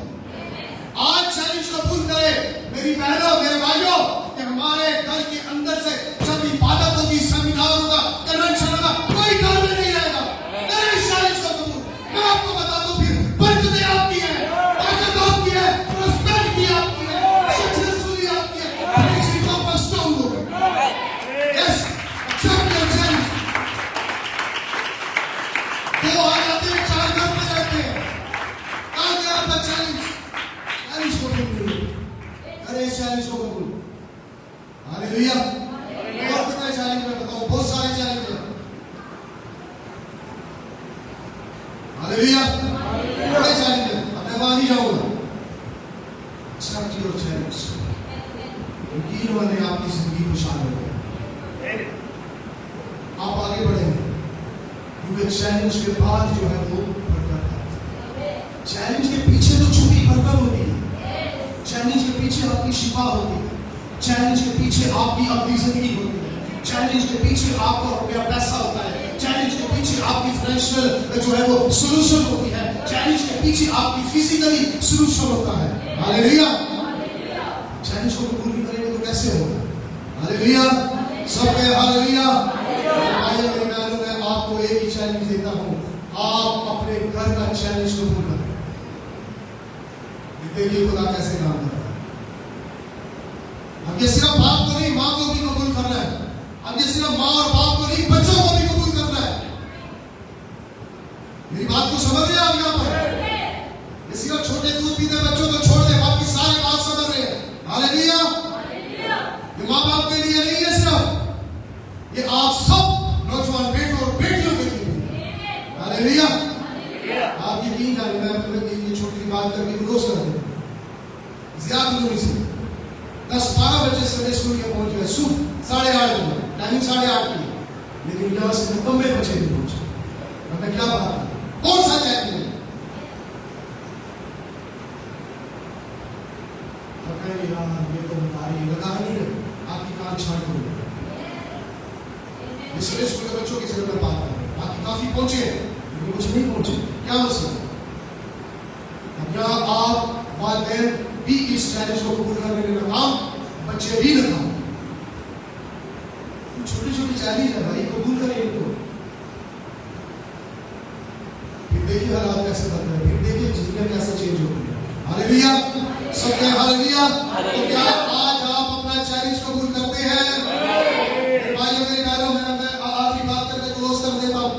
आज चैलेंज कबूल करें मेरी बहनों मेरे भाइयों कि हमारे घर के अंदर से जब इबादत होगी, सेमिनार होगा, कन्वेंशन होगा, कोई डर में नहीं रहेगा। करें इस चैलेंज को कबूल। मैं आपको बता दूं फिर बरकतें आपकी है, बरकत आपकी है, प्रॉस्पेरिटी आपकी है, सक्सेसफुली आपकी है। इसी को पर स्ट्रांग हो गए। Yes, accept your challenge. 2 आ जाते हैं, 4 घर में रहते हैं, कहां गया आपका चैलेंज? चैलेंज को कबूल करें, इस चैलेंज को कबूल। हालेलुया। और कितने चैलेंज मैं बताऊं, बहुत सारे चैलेंज हैं। हालेलुया। बड़े चैलेंज हैं, अब मैं वहां नहीं जाऊंगा। Accept your challenge. यकीन माने आपकी जिंदगी खुशहाल हो गई, आप आगे बढ़ेंगे, क्योंकि चैलेंज के बाद जो है वो बरकत है। चैलेंज के पीछे तो छुपी बरकत होती है, चैलेंज के पीछे आपकी शिफा होती है, चैलेंज के पीछे आपकी अपनी जिंदगी होती है, चैलेंज के पीछे आपका रुपया पैसा होता है, चैलेंज के पीछे आपकी फाइनेंशियल जो है वो सोल्यूशन होती है, चैलेंज के पीछे आपकी फिजिकली सोल्यूशन होता है। हालेलुया। चैलेंज को कबूल नहीं करेंगे तो कैसे होगा? हालेलुया। सब कहे हालेलुया। भाइयों मेरी बहनों, मैं आपको एक ही चैलेंज देता हूं, आप अपने घर का चैलेंज कबूल करें। देखिए खुदा कैसे काम करता है। अब ये सिर्फ बाप को नहीं, माँ को भी कबूल करना है। अब ये सिर्फ माँ और बाप को नहीं, बच्चों को भी कबूल करना है। मेरी बात को समझ रहे हैं आप यहाँ पर? ये सिर्फ छोटे दूध पीते बच्चों को छोड़ दे, बाकी सारे बात समझ रहे हैं। हालेलुया। ये माँ बाप के लिए नहीं है सिर्फ, ये आप सब नौजवान बेटों और बेटियों के लिए। हालेलुया। आप यकीन जाने, मैं ये छोटी सी बात करके क्लोज कर देता हूं। ज्यादा दूर से 10-12 बजे संडे स्कूल के पहुंच गए, सुबह 8:30 बजे, टाइमिंग 8:30 की, लेकिन यहाँ से 90 बजे नहीं पहुंचे। मैं क्या बात, कौन सा चैलेंज है? यार ये तो बता रही लगा नहीं है, आपकी कान छाड़ दो। संडे स्कूल के बच्चों की सिर्फ मैं बात कर रहा हूं, बाकी काफी पहुंचे लेकिन कुछ नहीं पहुंचे। क्या मसला? अब यहाँ आप वालिदैन भी इस चैलेंज को कबूल करने में नाकाम, बच्चे भी नाकाम। छोटी छोटी चैलेंज है भाई, कबूल करें इनको, फिर देखिए हालात कैसे बदल रहे हैं, फिर देखिए जिंदगी कैसे चेंज हो रही है। हालेलुया। सब कहें हालेलुया। तो क्या आज आप अपना चैलेंज कबूल करते हैं? भाइयों मेरी बहनों, मैं आखिरी बात करके क्लोज कर देता हूं।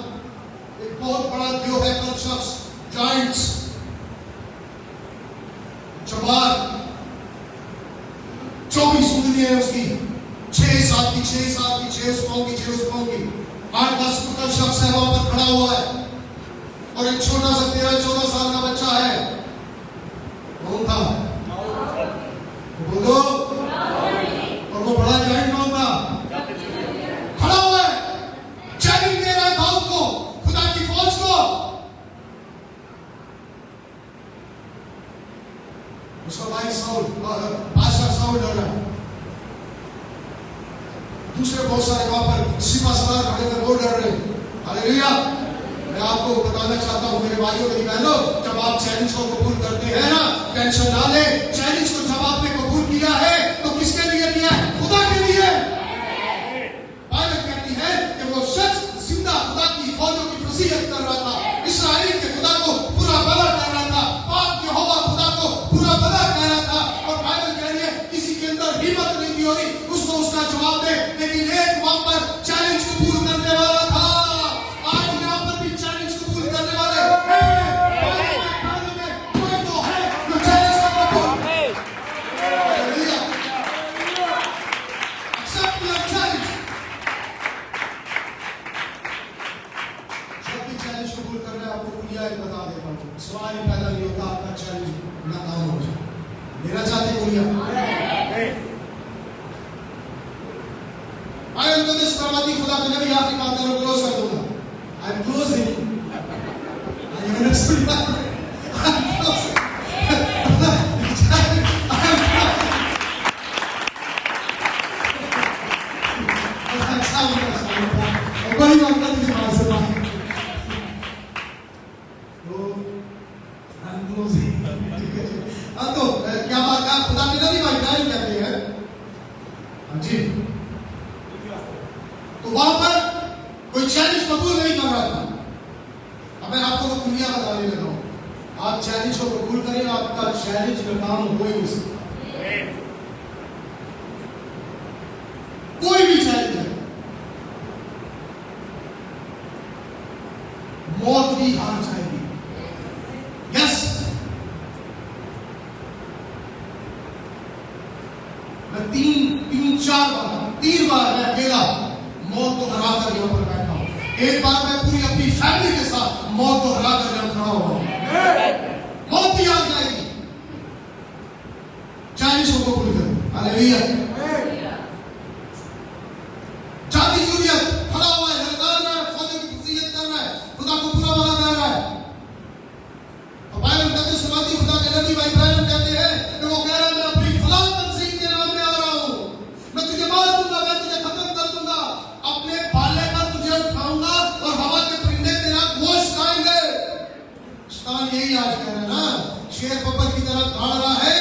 एक बहुत बड़ा जो है कल शख्स जायंट्स जबार 24 उंगली है उसकी, 6 साल की 6 उस पाँव की 8-10 फुट का शख्स है, वहां पर खड़ा हुआ है, और एक छोटा सा 13-14 साल का बच्चा है। कौन था? बोलो। और वो बड़ा जायंट कौन था? खड़ा हुआ है, चैलेंज दे रहा है दाऊद को, खुदा की फौज को। उसका भाई साउल, बादशाह साउल डर रहा है, दूसरे बहुत सारे वहां पर सिपा सलार खड़े हैं, वो डर रहे हैं। हालेलुया। मैं आपको बताना चाहता हूं मेरे भाइयों मेरी बहनों, जब आप चैलेंज को कबूल करते हैं ना, टेंशन ना ले। चैलेंज को जब आपने कबूल किया है तो किसके लिए किया है? खुदा के लिए। आई एम गोइंग टू फरमाती खुदा के नबी आखिरी बात करो क्लोज कर दूंगा I am closing I am सुन बात आई एम क्लोजिंग बड़ी बात कर दी बात से बात तो आई एम क्लोजिंग अब तो क्या बात है खुदा के नबी भाई इब्राहिम कहते हैं हाँ जी तो वहां पर कोई चैलेंज कबूल नहीं कर रहा था अब मैं आपको वो दुनिया बताने लगा हूं आप चैलेंज को कबूल करें आपका चैलेंज का काम हो ही नहीं सकता कोई भी चैलेंज है मौत भी हार जाएगी यस मैं तीन बार मैं अकेला मौत को हरा कर यहाँ पर बैठा हूं एक बार मैं पूरी अपनी फैमिली के साथ मौत को हरा कर यहाँ खड़ा हुआ हूं मौत भी आ जाएगी चैलेंज को कबूल करें हालेलुया जाति जूनियर खड़ा हुआ है ललकार रहा है फौज की फजीलत कर रहा है खुदा को पूरा वादा कर रहा है और बाइबल कहते समाधि खुदा के नबी भाई इब्राहिम कहते हैं कि वो कह रहा है मैं अपनी फलां तंजीम के नाम में आ रहा हूं मैं तुझे मार दूंगा मैं तुझे खत्म कर दूंगा अपने भाले पर तुझे उठाऊंगा और हवा के परिंदे तेरा गोश्त खाएंगे शैतान यही आज कह रहा है ना शेर बब्बर की तरह दौड़ रहा है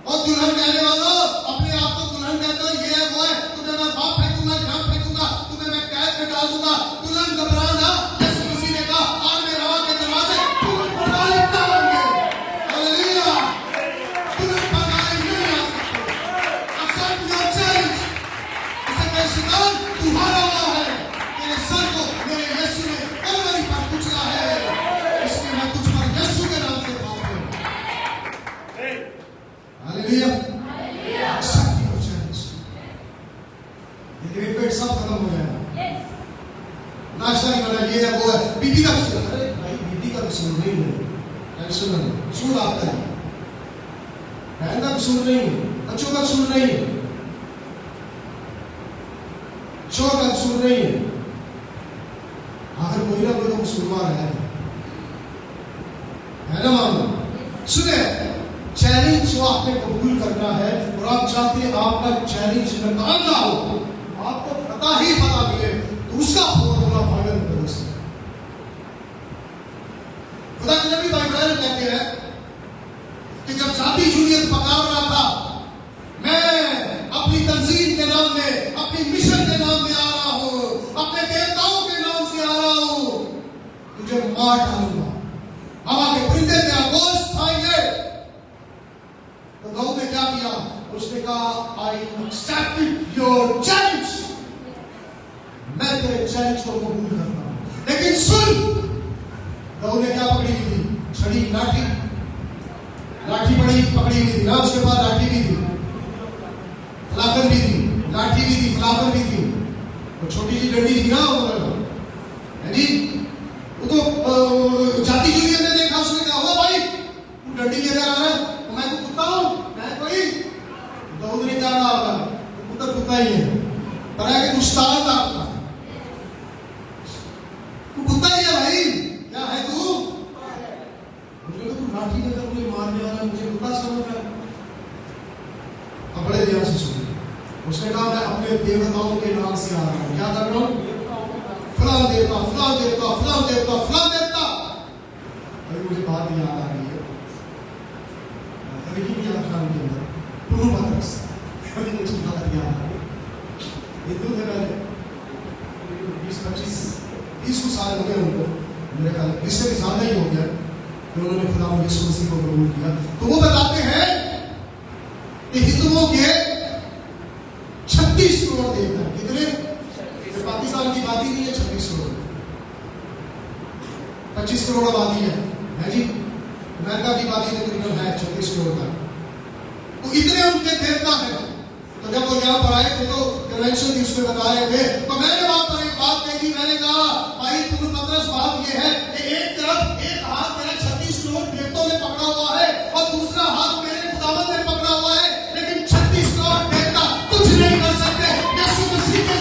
और दुल्हन कहने वालों अपने आप को दुल्हन कहते हो ये है वो है तुम्हें मैं बाप फेंकूंगा जान फेंकूंगा तुम्हें मैं कैद में डाल दूंगा दुल्हन घबराना यीशु मसीह ने कहा आज मैं हवा के दरवाजे तुम मालिक ना होंगे हालेलुया दुल्हन पकाए नहीं आ सकते accept your challenge इसे कहे शैतान तू हारा हुआ है तेरे सर को मेरे यीशु ने कलवरी पर कुचला है इसलिए मैं तुझ पर यीशु के नाम से बात करूं हालेलुया accept your challenge ये पेट सब खत्म हो जाएगा नाश्ता नहीं बना ये है वो है बीबी का कसूर अरे भाई बीबी का कसूर नहीं है टेंशन नहीं कसूर आपका है बहन का कसूर नहीं है बच्चों का कसूर नहीं है शोर का कसूर नहीं है आखिर कोई ना कोई तो कसूरवार है ना मामला सुने चैलेंज जो आपने कबूल करना है और आप चाहते हैं आपका चैलेंज नाकाम ना हो आपको पता ही पता मिले तो उसका फॉर्मूला पालन करो खुदा के नबी भाई इब्राहिम कहते हैं कि जब जाति जूनियर पकार रहा था मैं अपनी तंजीम के नाम में अपनी मिशन के नाम में आ रहा हूं अपने देवताओं के नाम से आ रहा हूं तुझे मार डालूंगा हवा के परिंदे तेरा गोश्त खाएंगे तो दाऊद ने क्या किया उसने कहा आई एक्सेप्टेड योर चैलेंज मैं तेरे चैलेंज को कबूल करता हूं लेकिन सुन दाऊद ने क्या पकड़ी हुई थी छड़ी लाठी बड़ी पकड़ी हुई थी ना उसके बाद लाठी भी थी फलाफल भी थी लाठी भी थी फलाफल भी थी वो छोटी सी डंडी थी ना है जी वो तो जाति जूनियर ने देखा उसने कहा हुआ भाई तू डंडी लेकर आ रहा है मैं तो कुत्ता हूं मैं कोई दाऊद ने क्या कहा होगा कुत्ता ही है पर है कि उस्ताद आपका तू कुत्ता ही है भाई क्या है तू मुझे तो तू लाठी लेकर मुझे मारने वाला मुझे कुत्ता समझ रहा है अब बड़े ध्यान से सुनिए उसने कहा मैं अपने देवताओं के नाम से आ रहा हूं क्या कर रहा हूं फलां देवता फलां देवता फलां देवता फलां देवता अभी मुझे बात याद आ रही है अभी की खान के अंदर पुनः मद्रस अभी मुझे बात याद आ रही ये दूर है पहले 20-25 साल हो गए उनको मेरे ख्याल इससे भी ज्यादा ही हो गया कि उन्होंने खुदा यीशु मसीह को कबूल किया तो वो बताते हैं कि हिंदुओं के 36 करोड़ देवता कितने पाकिस्तान की आबादी नहीं है 26 करोड़ 25 करोड़ आबादी है जी अमेरिका की आबादी तकरीबन है 26 करोड़ का तो इतने उनके देवता हैं तो जब वो यहाँ पर आए थे तो कन्वेंशन उसमें बता रहे थे तो मैंने वहां पर एक बात कही मैंने कहा भाई तुम पत्रस बात ये है कि एक तरफ एक हाथ मेरा 36 करोड़ देवताओं ने पकड़ा हुआ है और दूसरा हाथ मेरे खुदावंद ने पकड़ा हुआ है लेकिन 36 करोड़ देवता कुछ नहीं कर सकते यीशु मसीह के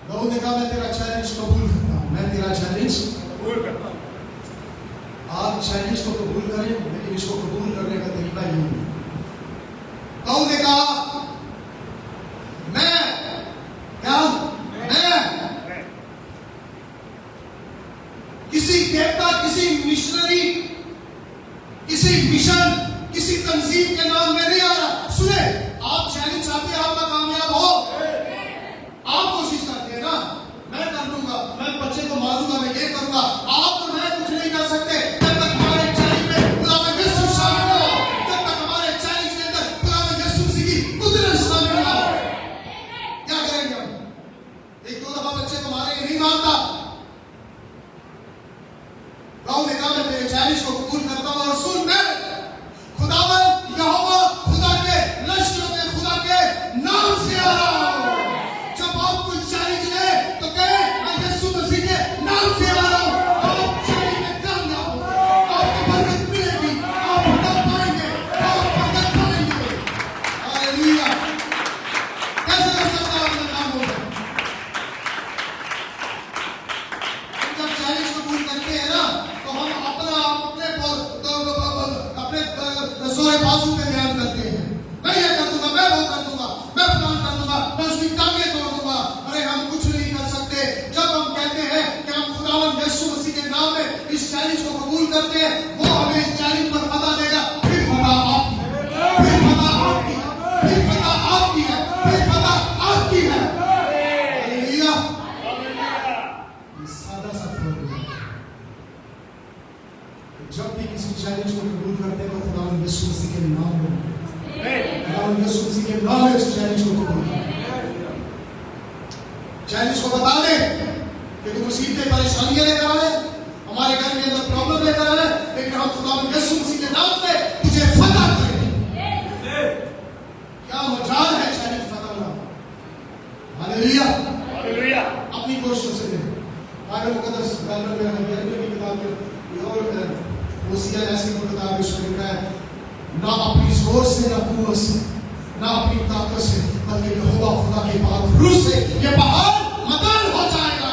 दाऊद ने कहा मैं तेरा चैलेंज कबूल करता हूं, मैं तेरा चैलेंज कबूल करता हूं। आप चैलेंज को कबूल करें, लेकिन इसको कबूल करने का तरीका यही है। दाऊद ने कहा मैं क्या मैं किसी देवता, किसी मिशनरी, किसी मिशन, किसी तंजीम के नाम में नहीं आ रहा। सुने, आप चैलेंज चाहते हैं आपका कामयाब हो, आप कोशिश करते हैं ना, मैं कर लूंगा, मैं बच्चे को मारूंगा, मैं ये करूंगा। आप तो मैं कुछ नहीं कर सकते जब तक हमारे चैलेंज में खुदावंद यीशु शामिल हो, जब तक हमारे चैलेंज के अंदर खुदावंद यीशु मसीह की कुदरत शामिल हो। क्या करेंगे हम? एक दो दफा बच्चे को मारेंगे, नहीं मारता। दाऊद ने कहा मैं तेरे चैलेंज को कबूल करता हूं, और सुन, मैं खुदावंद यहोवा खुदा के लश्करों के खुदा के नाम से आ रहा हूं। जब आप कोई चैलेंज ले तो कहे मैं यीशु मसीह के नाम से आ रहा हूं। आप चैलेंज में कामयाब हो, आपको बरकत मिलेगी, आप बरकत पाएंगे, आप बरकत पाएंगे। हालेलुया। कैसे हो सकता है अपना काम होगा? जब चैलेंज कबूल करते हैं ना, तो हम अपने जोरे बाजू पे ध्यान करते हैं। मैं ये कर दूंगा, मैं वो कर दूंगा, मैं फलान कर दूंगा, मैं उसकी टांगें तोड़ दूंगा। अरे हम कुछ नहीं कर सकते। जब हम कहते हैं कि हम खुदावंद यीशु मसीह के नाम में इस चैलेंज को कबूल करते हैं, वो हमें इस चैलेंज पर फतह देगा। फिर फतह आपकी है, फिर फतह आपकी है, फिर फतह आपकी है, फिर फतह आपकी है। हालेलुया। ये सादा सा फर्क है। जब भी किसी चैलेंज को कबूल करते हैं तो खुदावंद यीशु मसीह के नाम में, खुदावंद यीशु मसीह के नाम में इस चैलेंज को कबूल करें। चैलेंज को बता दे कि तू मुसीबतें परेशानियां लेकर आए, हमारे घर के अंदर प्रॉब्लम लेकर आए, लेकिन हम खुदावंद यीशु मसीह के नाम से तुझे फतह करेंगे। क्या मजाल है चैलेंज फतह का। Hallelujah, hallelujah. अपनी कोशिशों से आगे मुकद्दस बाइबल में हमें की किताब में और ओसिया ऐसी किताब में है, ना अपनी जोर से, ना कुव्वत से, ना अपनी ताकत से, बल्कि यहोवा खुदा के पाक रूह से ये पहाड़ मकान हो जाएगा,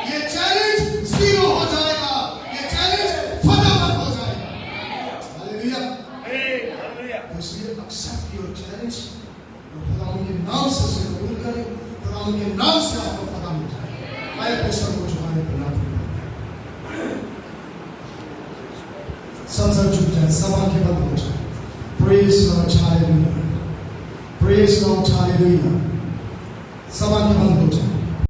ये चैलेंज जीरो हो जाएगा, ये चैलेंज फटाफट हो जाएगा। Hallelujah, hallelujah. इसलिए एक्सेप्ट योर चैलेंज और खुदा उनके नाम से उसे कबूल करें, खुदा उनके नाम से आपको फतह मिल जाए। मैं पेशर को जुबान पर ना सब झुक जाए, सब आंखें बंद हो जाए। Praise Lord, hallelujah, praise Lord, hallelujah. सब आंखें बंद हो